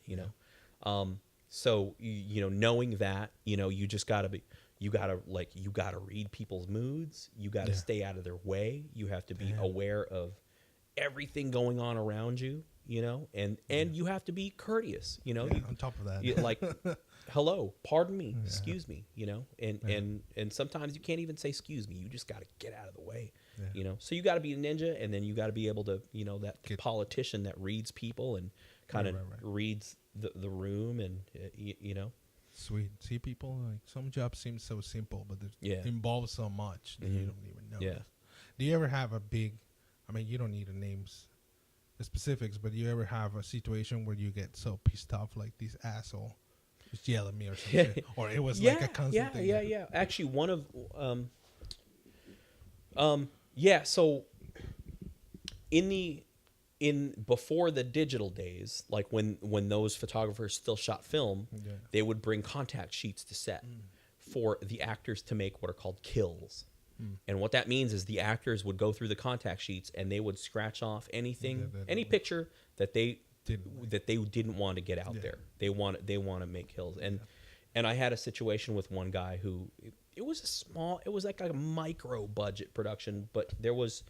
So knowing that, you just gotta read people's moods. You gotta stay out of their way. You have to be aware of everything going on around you, and you have to be courteous, on top of that, like, hello, pardon me, excuse me, and sometimes you can't even say excuse me. You just got to get out of the way, so you got to be a ninja, and then you got to be able to, that politician that reads people and kind of reads the room, and Sweet. See, people, like, some jobs seem so simple, but it involves so much that you don't even know. Yeah. Do you ever have a big, you don't need to name the specifics, but do you ever have a situation where you get so pissed off, like this asshole just yell at me or something, or it was like a constant thing? Yeah. Actually, one of, So before the digital days, like when those photographers still shot film, they would bring contact sheets to set for the actors to make what are called kills. And what that means is the actors would go through the contact sheets and they would scratch off anything, any picture that they didn't want to get out there. They want to make kills. And I had a situation with one guy who it was like a micro budget production, but there was,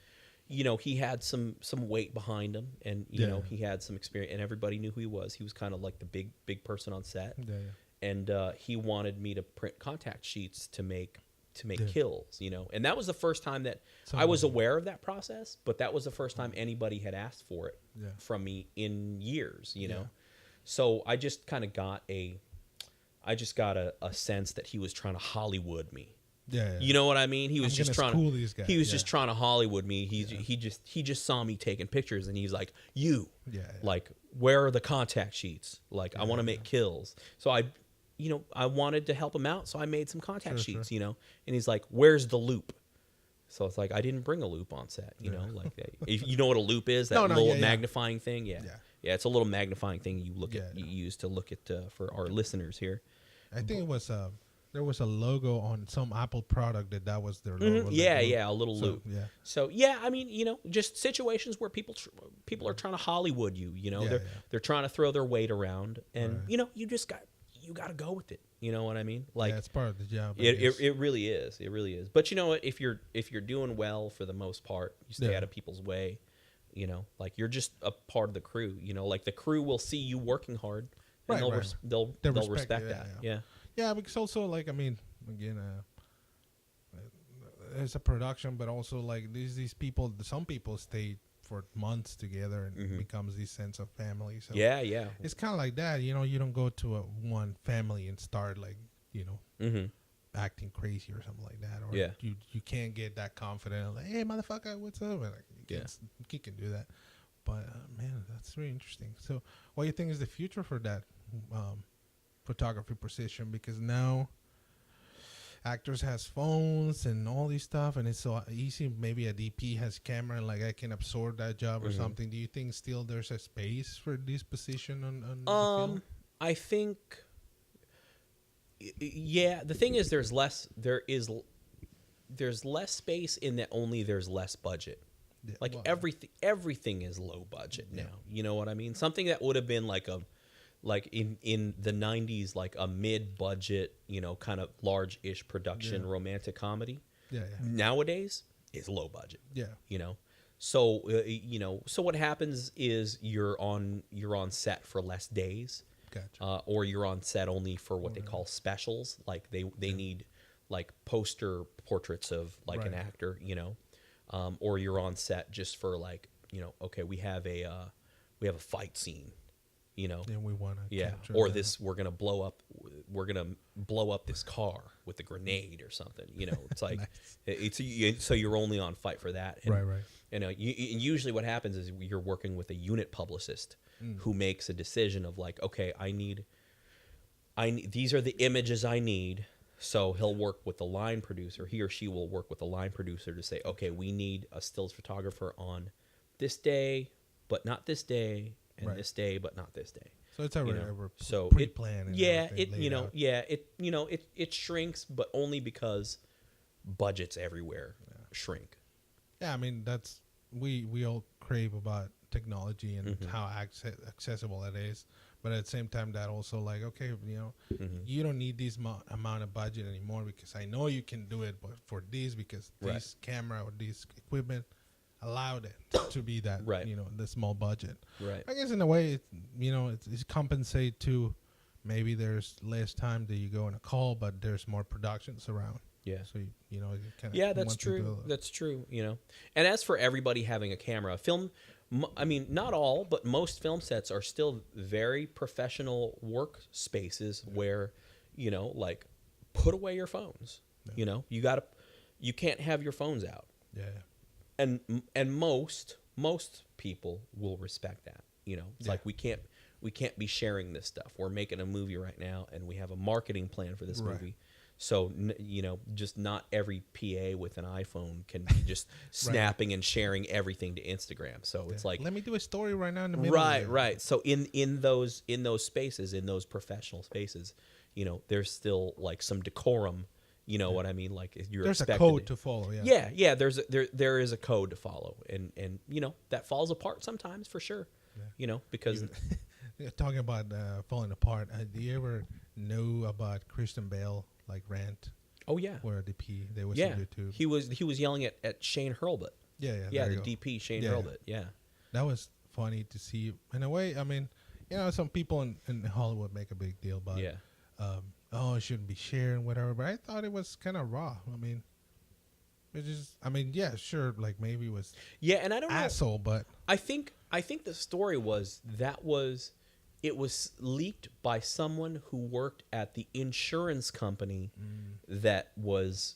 he had some weight behind him, and he had some experience, and everybody knew who he was. He was kind of like the big person on set. And he wanted me to print contact sheets to make kills, and that was the first time that I was aware of that process, but that was the first time anybody had asked for it from me in years, So I just kind of got a sense that he was trying to Hollywood me, Yeah, yeah. You know what I mean? He was I'm just gonna trying school to. these guys. He was Yeah. just trying to Hollywood me. He just saw me taking pictures, and he's like, "You, Yeah, yeah. like, where are the contact sheets? Like, I want to make kills." So I wanted to help him out, so I made some contact Sure, sheets. sure. You know, and he's like, "Where's the loop?" So it's like I didn't bring a loop on set. You know, like if you know what a loop is, that little yeah, yeah. magnifying thing. Yeah. Yeah. Yeah, it's a little magnifying thing you look Yeah, at. yeah. You use to look at for our listeners here. I think it was there was a logo on some Apple product that was their logo. like Yeah, loop. yeah, a little So, loop. yeah. So yeah, I mean, you know, just situations where people are trying to Hollywood you. You know, Yeah, they're trying to throw their weight around, and Right. you know, you got to go with it. You know what I mean? Like Yeah, it's part of the job. I it guess. really is. It really is. But you know what? If you're doing well for the most part, you stay Yeah. out of people's way. You know, like you're just a part of the crew. You know, like the crew will see you working hard, and Right, they'll right. they'll They respect respect it, that. yeah. Yeah. Yeah, because also like I mean, again, it's a production, but also like these people. Some people stay for months together and it becomes this sense of family. So Yeah, yeah. it's kind of like that. You know, you don't go to a one family and start like Mm-hmm. acting crazy or something like that, or Yeah. you can't get that confident. Like, hey, motherfucker, what's up? And, like, you can do that. But man, that's really interesting. So, what do you think is the future for that photography position? Because now actors has phones and all these stuff, and it's so easy. Maybe a DP has camera, and like I can absorb that job or something. Do you think still there's a space for this position on the film? I think. Yeah, the thing is, there's less space in that only there's less budget. Yeah, Like well, everything is low budget now. You know what I mean? Something that would have been like in the 90s, like a mid-budget, you know, kind of large-ish production romantic comedy. yeah, Nowadays is low budget. yeah, You know, so so what happens is you're on set for less days. gotcha. Or you're on set only for what they call specials. Like they need like poster portraits of like an Right. actor, you know, or you're on set just for like, you know, okay, we have a fight scene, you know, And we want to capture or that. we're gonna blow up this car with a grenade or something, you know. It's like so you're only on fight for that, and, Right. You know, usually what happens is you're working with a unit publicist who makes a decision of like, okay, I need these are the images I need. So he'll work with the line producer. He or she will work with the line producer to say, okay, we need a stills photographer on this day, but not this day, and Right. this day, but not this day. So it's You already know, so pre-planned. and yeah, everything laid out. it shrinks, but only because budgets everywhere shrink. Yeah, I mean that's we all crave about technology and how accessible it is, but at the same time that also like okay, you don't need this amount of budget anymore because I know you can do it, but for this because this camera or this equipment allowed it to be that the small budget. Right. I guess in a way, it's compensate to maybe there's less time that you go on a call, but there's more productions around. Yeah. So you kind of Yeah, that's true. That's true. You know, and as for everybody having a camera, I mean, not all, but most film sets are still very professional work spaces where, like, put away your phones. Yeah. You can't have your phones out. Yeah. And most people will respect that. It's like we can't be sharing this stuff. We're making a movie right now, and we have a marketing plan for this movie. So, just not every PA with an iPhone can be just snapping and sharing everything to Instagram. So it's like, let me do a story right now in the middle. Right. So in those spaces, in those professional spaces, there's still like some decorum. You know what I mean? Like there's a code to follow. Yeah. There is a code to follow, and that falls apart sometimes for sure. Yeah. Because talking about falling apart, do you ever know about Christian Bale? Like Rant. Oh yeah. Where the they was on YouTube. He was yelling at Shane Hurlbut. Yeah, the DP Shane Hurlbut. Yeah. That was funny to see. In a way, I mean, some people in Hollywood make a big deal about it shouldn't be sharing whatever, but I thought it was kind of raw. I mean, it just sure, like maybe it was and I don't asshole, know. but I think the story was it was leaked by someone who worked at the insurance company that was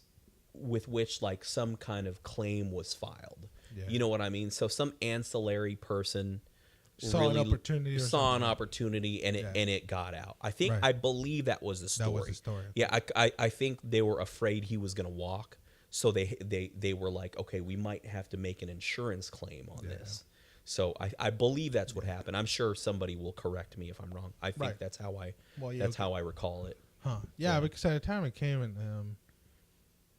with which like some kind of claim was filed. Yeah. You know what I mean? So some ancillary person Saw an opportunity or saw an something. opportunity and it got out. I think Right. I believe that was the story. That was the story. Yeah, I think they were afraid he was going to walk, so they were like, okay, we might have to make an insurance claim on this. So I believe that's what happened. I'm sure somebody will correct me if I'm wrong. I think Right. that's how I Well, how I recall it. Huh. Yeah, because at the time it came and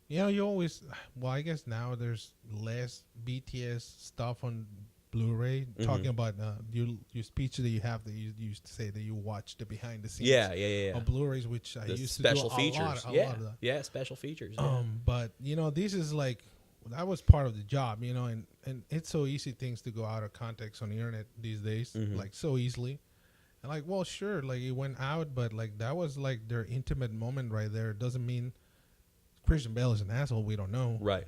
you know, you always, well, I guess now there's less BTS stuff on Blu-ray. Talking about your speech that you have that you used to say that you watch the behind the scenes. Yeah. Of Blu-rays, which I The used special to do features. a lot of that. Yeah, special features. Yeah. But you know, this is like that was part of the job, you know, and it's so easy things to go out of context on the internet these days, like so easily. And like, well, sure, like it went out, but like that was like their intimate moment right there. It doesn't mean Christian Bale is an asshole. We don't know. Right.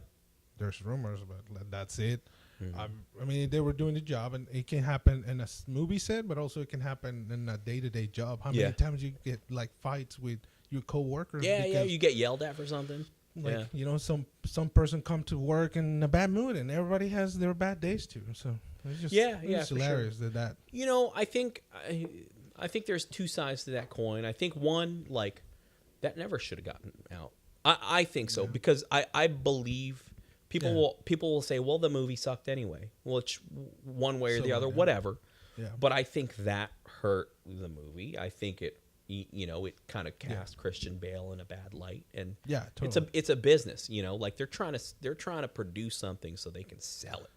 There's rumors, but that's it. I mean, they were doing the job, and it can happen in a movie set, but also it can happen in a day-to-day job. How many times you get like fights with your coworkers? Yeah, you get yelled at for something. Like, you know, some person come to work in a bad mood, and everybody has their bad days too. So it's just it's hilarious that. You know, I think there's two sides to that coin. I think one, like, that never should have gotten out. I think so because I believe people will say, well, the movie sucked anyway. Well, it's one way or the other, whatever. Yeah. But I think that hurt the movie. I think it, you know, it kind of cast Christian Bale in a bad light, and totally. it's a business, you know, like they're trying to produce something so they can sell it.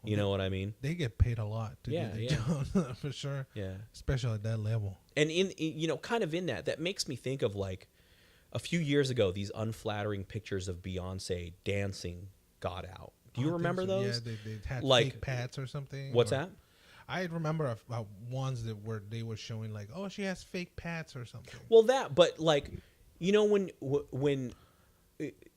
You know what I mean? They get paid a lot to do the job, for sure. Yeah, especially at that level. And in you know, kind of in that makes me think of like a few years ago, these unflattering pictures of Beyonce dancing got out. Do you remember those? Yeah, they had like fake pads or something. What's that? I remember ones that they were showing like, oh, she has fake pads or something. Well, but like, you know, when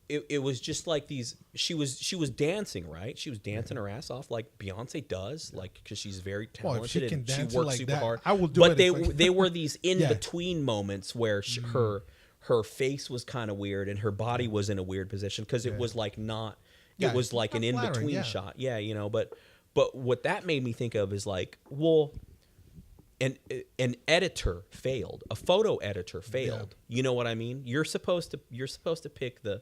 it was just like these, she was dancing, right? She was dancing her ass off like Beyonce does, like because she's very talented and she works super hard. I will do but it. But they were these in between moments where her face was kind of weird and her body was in a weird position because it was like not. It was like an in-between shot. Yeah, you know, but what that made me think of is like, well, an editor failed. A photo editor failed. Yeah. You know what I mean? You're supposed to pick the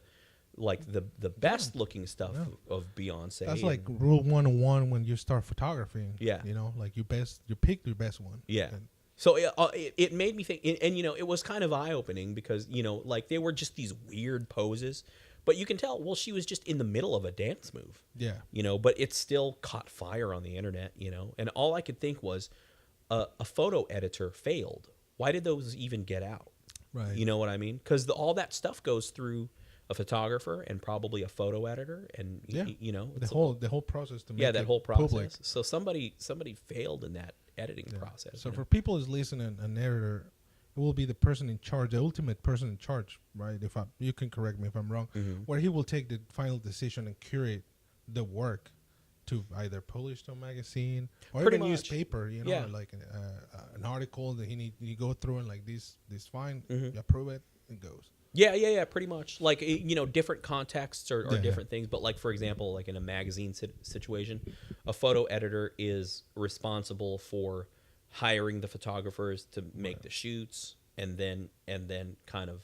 best looking stuff of Beyonce. That's like rule 101 when you start photography. Yeah. You know, like you pick your best one. Yeah. So it made me think, and you know, it was kind of eye-opening because, you know, like they were just these weird poses. But you can tell, well, she was just in the middle of a dance move. Yeah. You know, but it still caught fire on the internet, you know. And all I could think was a photo editor failed. Why did those even get out? Right. You know what I mean? Because all that stuff goes through a photographer and probably a photo editor. And, you know. The whole process to make that whole process. Public. So somebody failed in that editing process. So for people who's listening, an editor will be the person in charge, the ultimate person in charge, right? You can correct me if I'm wrong, where he will take the final decision and curate the work to either publish to a magazine or even newspaper, you know, like an article that you go through and like this fine, you approve it, it goes. Yeah, pretty much. Like, you know, different contexts or different things. But like, for example, like in a magazine situation, a photo editor is responsible for hiring the photographers to make the shoots and then kind of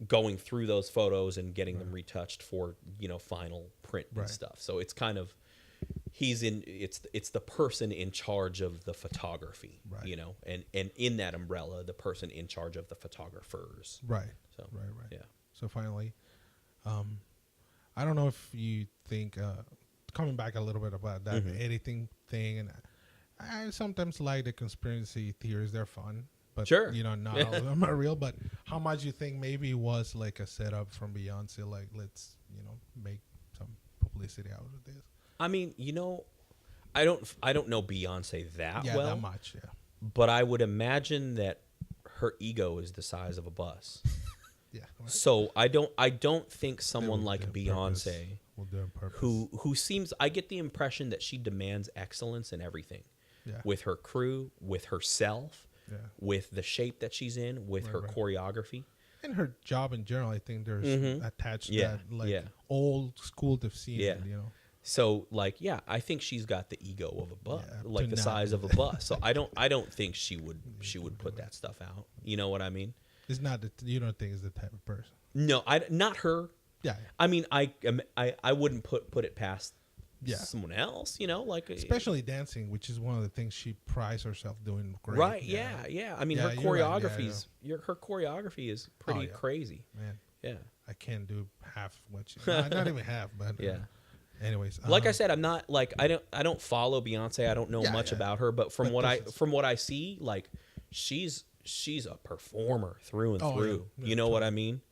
going through those photos and getting them retouched for, you know, final print and stuff. So it's kind of it's the person in charge of the photography, you know, and in that umbrella, the person in charge of the photographers. Right. So right. Yeah. So finally, I don't know if you think coming back a little bit about that editing thing, and I sometimes like the conspiracy theories. They're fun, but you know, not all of them are real. But how much you think maybe it was like a setup from Beyonce? Like, let's, you know, make some publicity out of this. I mean, you know, I don't know Beyonce that well. That much, yeah. But I would imagine that her ego is the size of a bus. Yeah. Right. So I don't think someone like Beyonce, who seems, I get the impression that she demands excellence in everything. Yeah. With her crew, with herself, with the shape that she's in, with her choreography. and her job in general, I think there's attached Yeah, that like yeah. old school to see Yeah. it, you know. So like, yeah, I think she's got the ego of a bus, Yeah, like to the not size do of a that. bus. So I don't think she would put that stuff out. You know what I mean? It's not that you don't think it's the type of person. No, not her. Yeah, I mean, I wouldn't put it past yeah. someone else. You know, like Especially dancing, which is one of the things she prides herself doing great. right? Yeah. I mean, Yeah, her you're right, yeah, choreography's her choreography is pretty yeah. crazy. Man, Yeah. I can't do half what she. Not even half, but Yeah. Anyways, Like I said, I'm not like I don't follow Beyonce. I don't know much about her, but from what I see, like she's a performer through and through. Yeah, you know what I mean?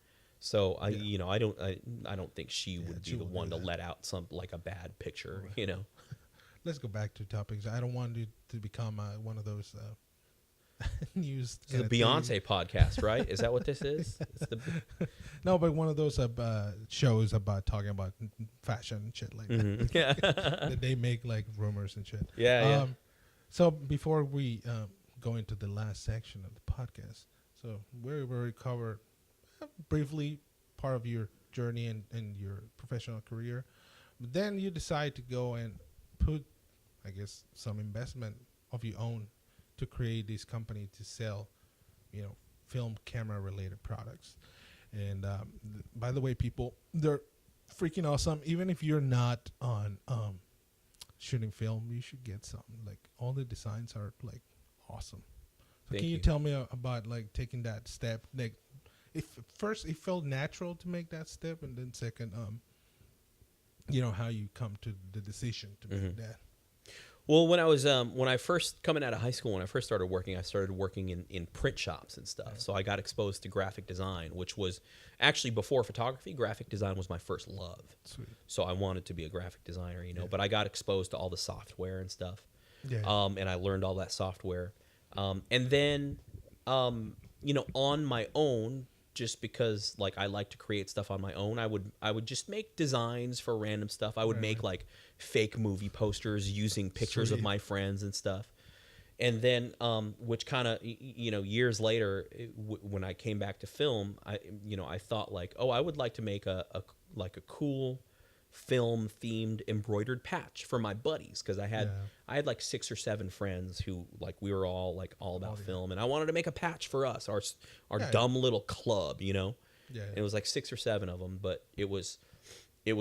So I don't think she would be the one to let out some like a bad picture. Right. You know. Let's go back to topics. I don't want you to become one of those news. It's the Beyonce podcast, right? Is that what this is? It's no, but one of those shows about talking about fashion and shit like that. Yeah. That they make like rumors and shit. Yeah. So before we go into the last section of the podcast, so we already covered briefly part of your journey and your professional career, but then you decide to go and put, I guess, some investment of your own to create this company to sell, film camera related products. And by the way, people, they're freaking awesome. Even if you're not on shooting film, you should get some. Like all the designs are like awesome. So can you tell me about like taking that step? Like, if first it felt natural to make that step, and then second, how you come to the decision to make that. Well, when I first coming out of high school, when I first started working, I started working in print shops and stuff. So I got exposed to graphic design, which was actually before photography. Graphic design was my first love. Sweet. So I wanted to be a graphic designer, but I got exposed to all the software and stuff. Yeah. And I learned all that software. And then, on my own, just because like I like to create stuff on my own, I would just make designs for random stuff. I would make like fake movie posters using pictures of my friends and stuff. And then which kind of years later when I came back to film, I thought like, I would like to make a cool film themed embroidered patch for my buddies, because I had like 6 or 7 friends who like we were all like all about film, and I wanted to make a patch for us, our dumb little club, And it was like 6 or 7 of them, but it was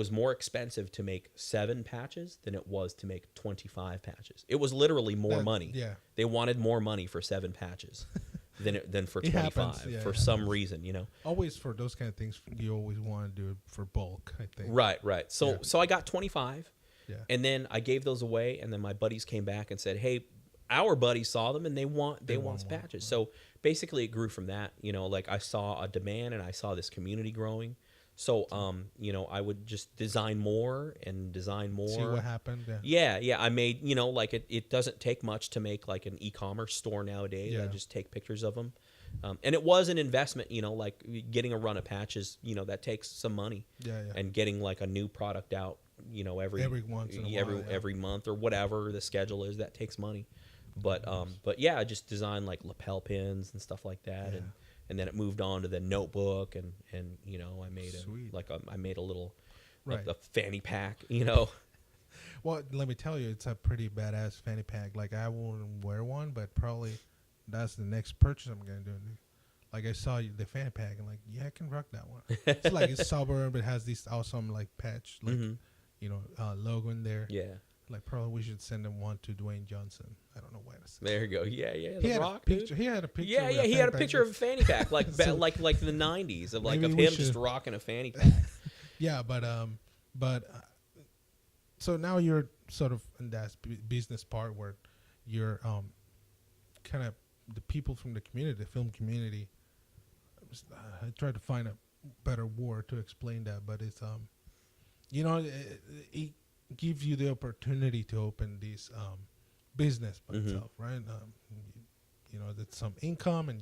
more expensive to make 7 patches than it was to make 25 patches. It was literally more money. Yeah. They wanted more money for 7 patches than for 25 for some reason, Always for those kind of things, you always want to do it for bulk, I think. Right. So I got 25, and then I gave those away, and then my buddies came back and said, "Hey, our buddies saw them and they want patches." So basically, it grew from that. Like I saw a demand and I saw this community growing. So I would just design more and design more. See what happened. Yeah. I made like it doesn't take much to make like an e-commerce store nowadays. I just take pictures of them. And it was an investment, like getting a run of patches, that takes some money. And getting like a new product out, every once in a while, every month or whatever the schedule is, that takes money. But yeah, I just designed like lapel pins and stuff like that, and then it moved on to the notebook, and I made I made a little a fanny pack, Well, let me tell you, it's a pretty badass fanny pack. Like I won't wear one, but probably that's the next purchase I'm gonna do. Like I saw the fanny pack, and like, I can rock that one. It's like it's suburb. It has this awesome like patch, like logo in there. Yeah. Like probably we should send him one to Dwayne Johnson. I don't know why. There you go. Yeah. He had a picture. He had a picture. Yeah. He had a picture of a fanny pack, like like the '90s of like of him just rocking a fanny pack. Yeah, but so now you're sort of in that business part where you're kind of the people from the community, the film community. I tried to find a better word to explain that, but it's it gives you the opportunity to open this business by itself, right? That's some income, and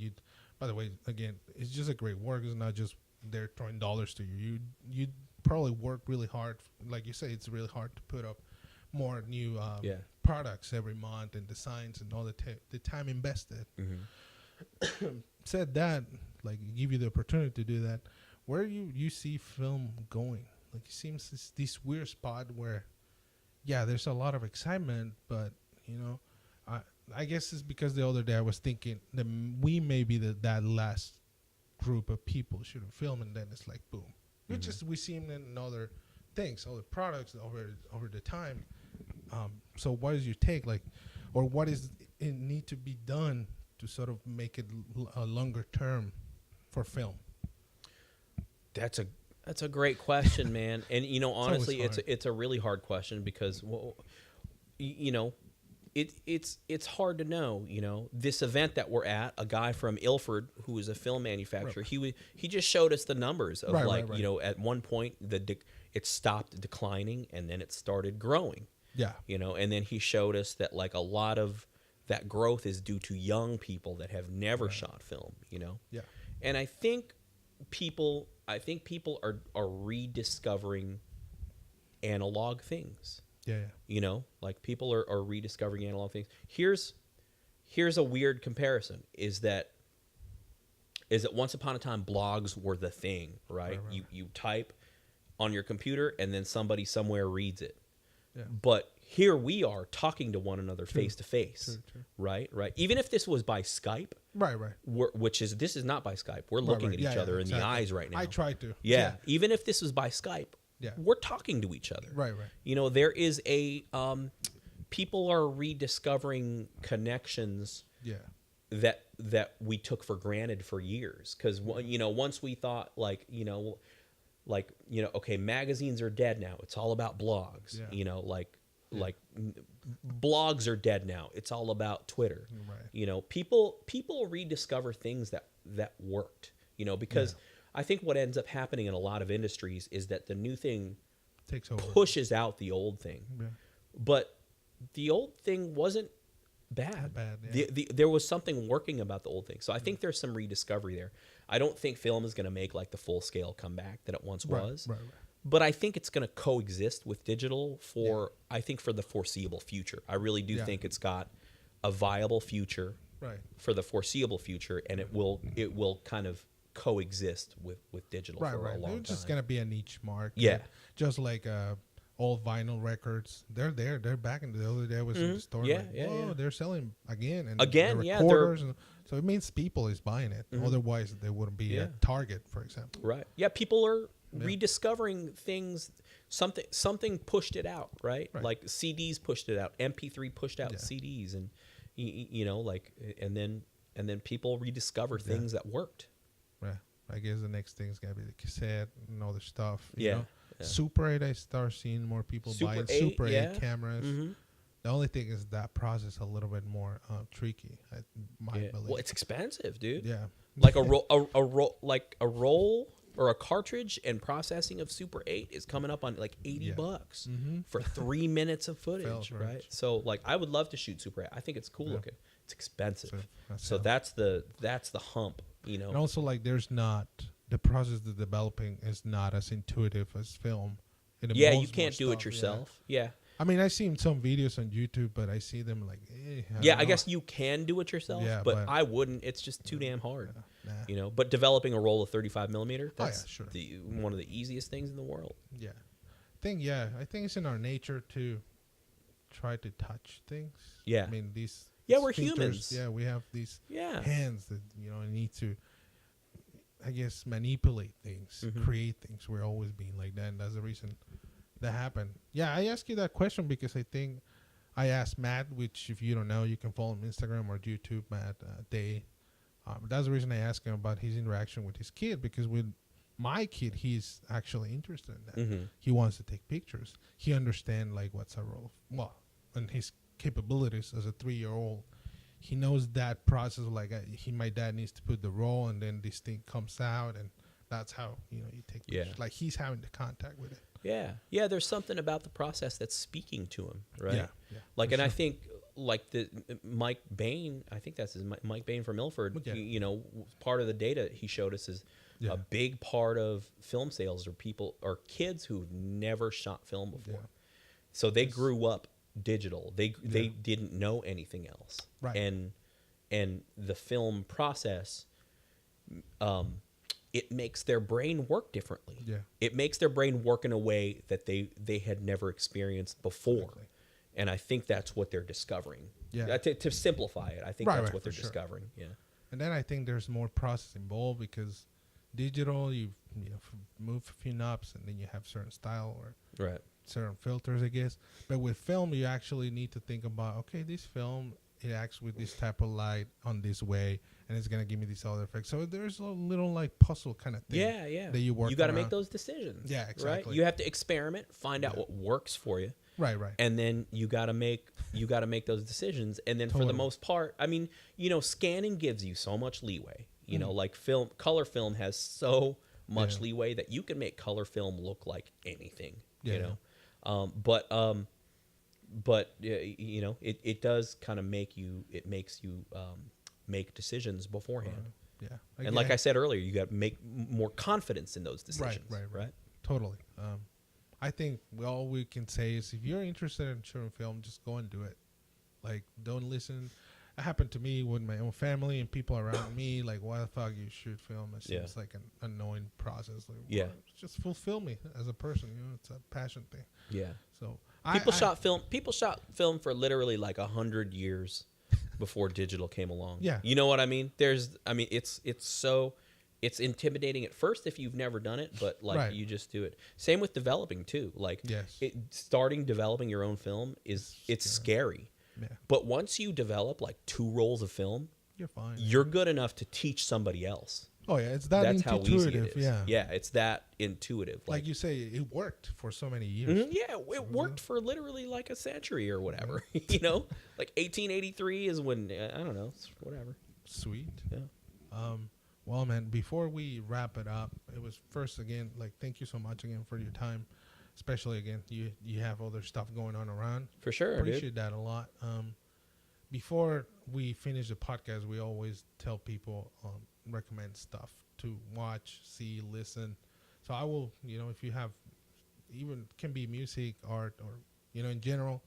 by the way, again, it's just a great work. It's not just they're throwing dollars to you. You probably work really hard. Like you say, it's really hard to put up more new products every month and designs and all the time invested. Said that, like give you the opportunity to do that, where you see film going? Like it seems this weird spot where, yeah, there's a lot of excitement, but I guess it's because the other day I was thinking that we may be that last group of people shooting film, and then it's like boom, we see them in other things, other products over the time. So what is your take, like, or what is it need to be done to sort of make it a longer term for film? That's a great question, man. And honestly, it's a really hard question because it's hard to know. This event that we're at, a guy from Ilford who is a film manufacturer, he just showed us the numbers of at one point it stopped declining and then it started growing. Yeah. And then he showed us that like a lot of that growth is due to young people that have never shot film. Yeah. And I think people are rediscovering analog things. Yeah. Like people are rediscovering analog things. Here's a weird comparison is that once upon a time blogs were the thing, right? You type on your computer and then somebody somewhere reads it. Yeah. But here we are talking to one another face to face, right? Even if this was by Skype, right. This is not by Skype. We're looking at each other in the eyes right now. I try to. Yeah. Even if this was by Skype, we're talking to each other. Right. There is people are rediscovering connections. Yeah. That we took for granted for years, because once we thought okay, magazines are dead now. It's all about blogs. Yeah. Blogs are dead now. It's all about Twitter. Right. People rediscover things that worked. Because I think what ends up happening in a lot of industries is that the new thing takes over, pushes out the old thing. Yeah. But the old thing wasn't bad. Yeah. There was something working about the old thing. So I think there's some rediscovery there. I don't think film is going to make like the full scale comeback that it once was. Right. But I think it's going to coexist with digital for the foreseeable future. I really do think it's got a viable future for the foreseeable future, and it will kind of coexist with digital for a long time. It's just going to be a niche market. Yeah. Just like old vinyl records. They're there. They're back. And the other day I was in the store. They're selling again. And recorders. So it means people is buying it. Otherwise, they wouldn't be a target, for example. Right. Yeah, people are rediscovering things. Something pushed it out, right? Like CDs pushed it out. MP3 pushed out CDs, and and then people rediscover things that worked. Yeah, I guess the next thing is gonna be the cassette and all the stuff. You know? Super 8, I start seeing more people buying Super 8 cameras. The only thing is that process a little bit more tricky. I might believe. Well, it's expensive, dude. Yeah, like a roll or a cartridge and processing of Super 8 is coming up on like $80 for 3 minutes of footage, right? So like, I would love to shoot Super 8. I think it's cool looking. It's expensive, so that's the hump, And also, like, there's not the process of developing is not as intuitive as film. You can't do it yourself. Yeah. I mean, I've seen some videos on YouTube, but I see them like, I guess you can do it yourself, but I wouldn't. It's just too damn hard, But developing a roll of 35 millimeter, that's one of the easiest things in the world. Yeah. I think it's in our nature to try to touch things. Yeah. I mean, these. Yeah, we're humans. Yeah, we have these hands that, need to, I guess, manipulate things, create things. We're always being like that, and that's the reason that happened. Yeah, I asked you that question because I think I asked Matt, which if you don't know, you can follow him on Instagram or YouTube, Matt Day. That's the reason I asked him about his interaction with his kid, because with my kid, he's actually interested in that. He wants to take pictures. He understands like what's a roll. Well, and his capabilities as a 3-year-old, he knows that process. Like my dad needs to put the roll, and then this thing comes out, and that's how you take pictures. Like he's having the contact with it. Yeah. There's something about the process that's speaking to him, right? Yeah. Like, and I think like the Mike Bain, I think that's Mike Bain from Ilford. Part of the data he showed us is a big part of film sales are kids who've never shot film before. So they grew up digital. They didn't know anything else. Right. And the film process it makes their brain work differently. Yeah. It makes their brain work in a way that they had never experienced before. Exactly. And I think that's what they're discovering. Yeah. To simplify it, I think that's what they're discovering. Yeah. And then I think there's more process involved because digital, you move a few knobs and then you have certain style or Right. certain filters, I guess. But with film, you actually need to think about, okay, this film, it acts with this type of light on this way, and it's going to give me these other effects. So there's a little like puzzle kind of thing. Yeah. That you work You got to around. make those decisions. Yeah, exactly. Right? You have to experiment, find out what works for you. Right. And then you got to make those decisions. And then for the Totally. most part, I mean, scanning gives you so much leeway. Like color film has so much leeway that you can make color film look like anything. But it does kind of makes you make decisions beforehand. Yeah. And like I said earlier, you got to make more confidence in those decisions. Right. Totally. I think all we can say is if you're interested in shooting film, just go and do it. Like, don't listen. It happened to me with my own family and people around me. Like, why the fuck you shoot film? It seems like an annoying process. Like, well, just fulfill me as a person. It's a passion thing. Yeah. So people shot film for literally like 100 years before digital came along. Yeah. You know what I mean? It's intimidating at first if you've never done it, but you just do it. Same with developing too. Like starting developing your own film it's scary. Yeah. But once you develop like 2 rolls of film, you're fine. You're good enough to teach somebody else. Oh yeah, it's that That's intuitive. how easy it is. Yeah. Yeah, it's that intuitive. Like you say, it worked for so many years. Yeah, it worked for literally like a century or whatever. Like 1883 is when I don't know, whatever. Sweet. Yeah. Well, man, before we wrap it up, it was first again, like, thank you so much again for your time. Especially again, you have other stuff going on around. For sure, appreciate that a lot. Before we finish the podcast, we always tell people recommend stuff to watch, see, listen. So I will, if you have, even can be music, art, or in general,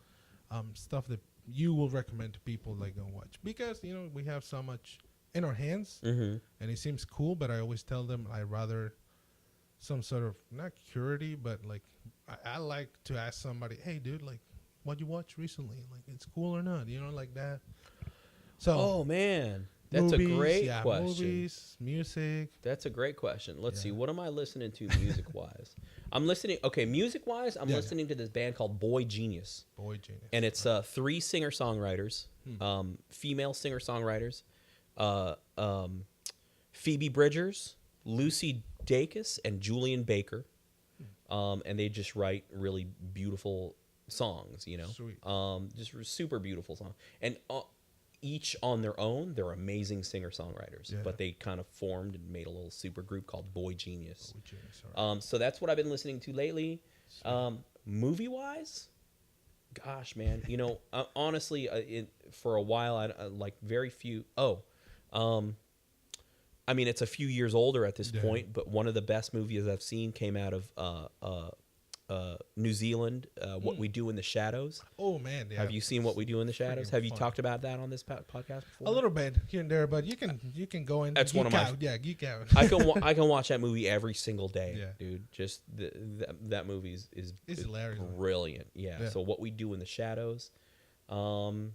stuff that you will recommend to people like go watch, because we have so much in our hands, and it seems cool. But I always tell them I rather some sort of not curiosity, but like I like to ask somebody, hey, dude, like, what you watch recently? Like, it's cool or not? Like that. So, oh man, that's movies, a great question. Movies, music. That's a great question. Let's see. What am I listening to music wise? I'm listening. Okay, music wise, I'm listening to this band called Boy Genius. Boy Genius. And it's 3 singer songwriters, female singer songwriters, Phoebe Bridgers, Lucy Dacus, and Julian Baker. And they just write really beautiful songs, Sweet. Just super beautiful songs. And each on their own, they're amazing singer-songwriters. But they kind of formed and made a little super group called Boy Genius. So that's what I've been listening to lately. Movie-wise, gosh, man, honestly, for a while, I like very few. I mean, it's a few years older at this point, but one of the best movies I've seen came out of New Zealand, What We Do in the Shadows. Oh, man. Yeah. Have you seen What We Do in the Shadows? Have you talked about that on this podcast before? A little bit here and there, but you can go in. That's one of my... geek out. I can watch that movie every single day, dude. Just that movie is hilarious. Brilliant. Yeah. So What We Do in the Shadows. And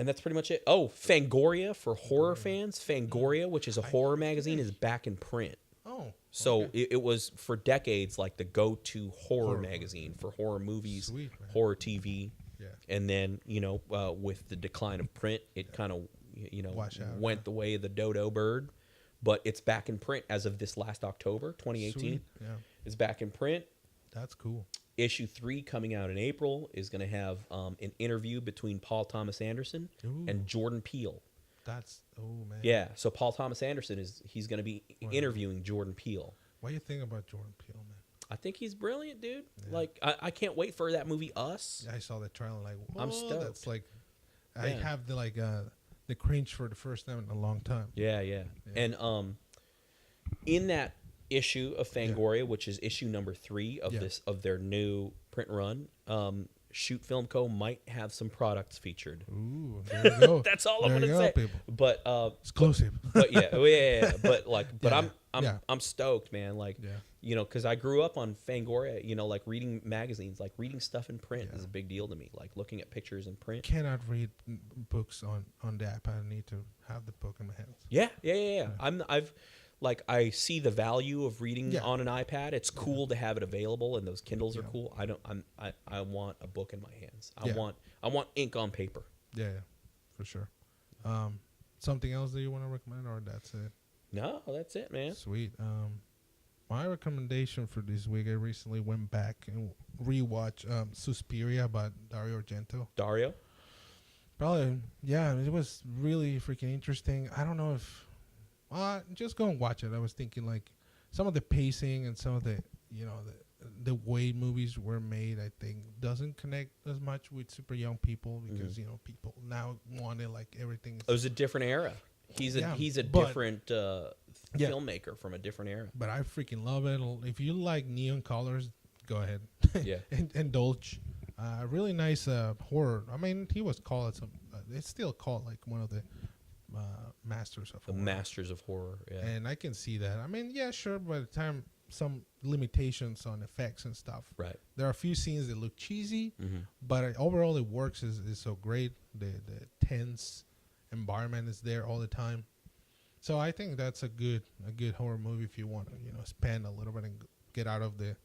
that's pretty much it. Oh, Fangoria for horror fans. Fangoria, which is a horror magazine, is back in print. Oh. So it was for decades like the go-to horror magazine for horror movies, Sweet, horror TV. Yeah. And then, with the decline of print, it kind of, went the way of the dodo bird. But it's back in print as of this last October, 2018. Sweet. Yeah. It's back in print. That's cool. Issue 3 coming out in April is going to have an interview between Paul Thomas Anderson and Jordan Peele. Man. Yeah, so Paul Thomas Anderson he's going to be interviewing Jordan Peele. What do you think about Jordan Peele, man? I think he's brilliant, dude. Yeah. Like, I can't wait for that movie, Us. Yeah, I saw the trailer. Like, whoa, I'm stoked. That's like, I have the cringe for the first time in a long time. Yeah. And in that issue of Fangoria, which is issue number 3 of their new print run, Shoot Film Co. might have some products featured. Ooh, there you go. That's all I'm There gonna you go, say. people. But Exclusive. but yeah. But Yeah, I'm stoked, man. Like, Yeah. you know, because I grew up on Fangoria. You know, like reading magazines, like reading stuff in print Yeah. is a big deal to me. Like looking at pictures in print. Cannot read books on the iPad. I need to have the book in my hands. Yeah. I see the value of reading Yeah. on an iPad. It's cool to have it available, and those Kindles are Yeah. cool. I want a book in my hands. Yeah. I want ink on paper. Yeah, for sure. Something else that you want to recommend, or that's it? No, that's it, man. Sweet. My recommendation for this week, I recently went back and rewatched Suspiria by Dario Argento. Dario? Probably, yeah, it was really freaking interesting. I don't know if, just go and watch it. I was thinking like some of the pacing and some of the, you know, the way movies were made, I think doesn't connect as much with super young people because, you know, people now want it like everything. It was a different era. He's a but- different filmmaker from a different era. But I freaking love it. If you like neon colors, go ahead. Yeah. Indulge. Really nice horror. I mean, he was called some. It's still called like one of the masters of The horror. masters of horror. Yeah. And I can see that. I mean, yeah, sure. By the time some limitations on effects and stuff. Right. There are a few scenes that look cheesy, Mhm. but overall it works. Is so great. The tense environment is there all the time. So I think that's a good horror movie if you want to, you know, spend a little bit and get out of the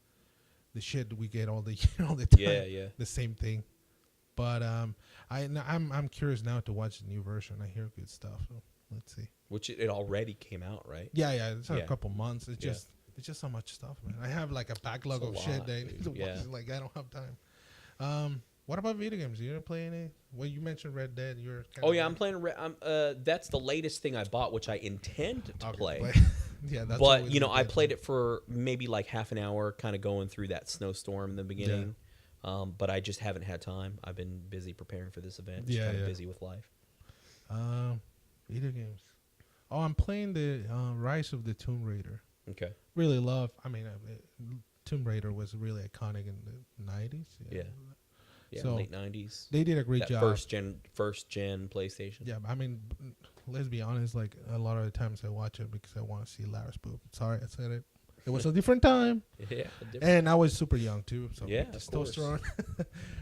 shit we get all the all the time. Yeah. The same thing. But I'm curious now to watch the new version. I hear good stuff. So let's see. Which it already came out, right? Yeah. It's a Yeah. couple months. It's Yeah. just so much stuff, man. I have like a backlog It's a of shit lot, that I need to dude. watch. Yeah. Like I don't have time. What about video games? You didn't play any? Well, you mentioned Red Dead. You're Oh yeah, I'm playing. That's the latest thing I bought, which I intend to play. Yeah, that's But always you know, the I best. played it for maybe like half an hour, kind of going through that snowstorm in the beginning. But I just haven't had time. I've been busy preparing for this event. Just kind of busy with life. Video games. Oh, I'm playing the Rise of the Tomb Raider. Okay. Really love. I mean, Tomb Raider was really iconic in the 90s. Yeah. Yeah. So, late '90s. They did a great That job. first gen PlayStation. Yeah, I mean, let's be honest. Like a lot of the times I watch it because I want to see Lara's boob. Sorry, I said it. It was a different time, Yeah. and I was super young too. So Yeah, of course. testosterone.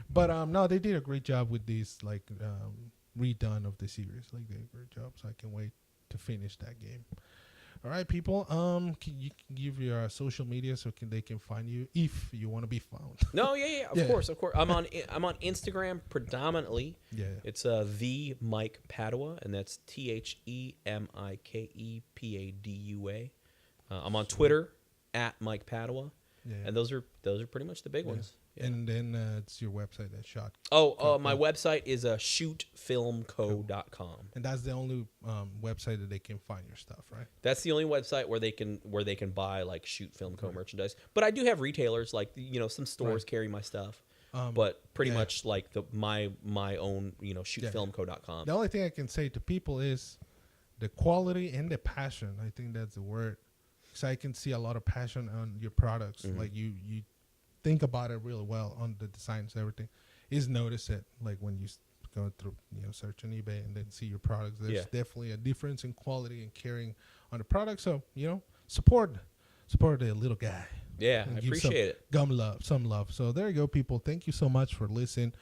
But no, they did a great job with this like redone of the series. Like they did a great job. So I can wait to finish that game. All right, people. Can you give your social media so they can find you if you want to be found? No, yeah, of course. I'm on Instagram predominantly. Yeah. It's the Mike Padua, and that's TheMikePadua. I'm on Twitter at Mike Padua, Yeah. and those are pretty much the big ones. Yeah. And then it's your website that shot. My website is shootfilmco.com. And that's the only website that they can find your stuff, right? That's the only website where they can buy like Shoot Film Co. merchandise. But I do have retailers, like some stores carry my stuff. But pretty much like my own shootfilmco.com. The only thing I can say to people is the quality and the passion. I think that's the word. Because I can see a lot of passion on your products. Mm-hmm. Like you think about it really well on the designs, everything. Is notice it like when you go through search on eBay and then see your products. There's definitely a difference in quality and caring on the product. So support the little guy. Yeah, And I give appreciate it. Some love. So there you go, people. Thank you so much for listening.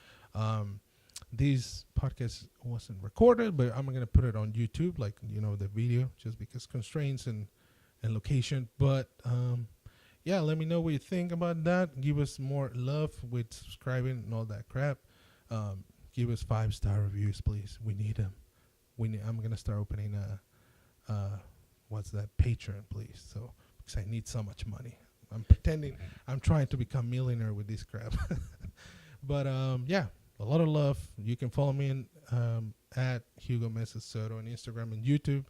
This podcast wasn't recorded, but I'm gonna put it on YouTube, like the video, just because constraints and location. But let me know what you think about that. Give us more love with subscribing and all that crap. Give us 5-star reviews, please. We need them. I'm gonna start opening Patreon, please. So because I need so much money. I'm pretending I'm trying to become millionaire with this crap. But a lot of love. You can follow me at Hugo Mesa Soto on Instagram and YouTube.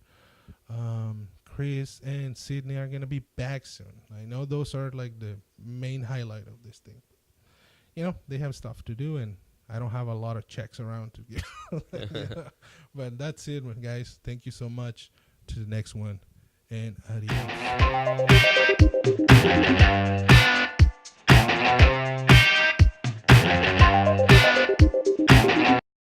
Chris and Sydney are going to be back soon. I know those are like the main highlight of this thing. They have stuff to do, and I don't have a lot of checks around to give. But that's it, guys. Thank you so much. To the next one, and adios.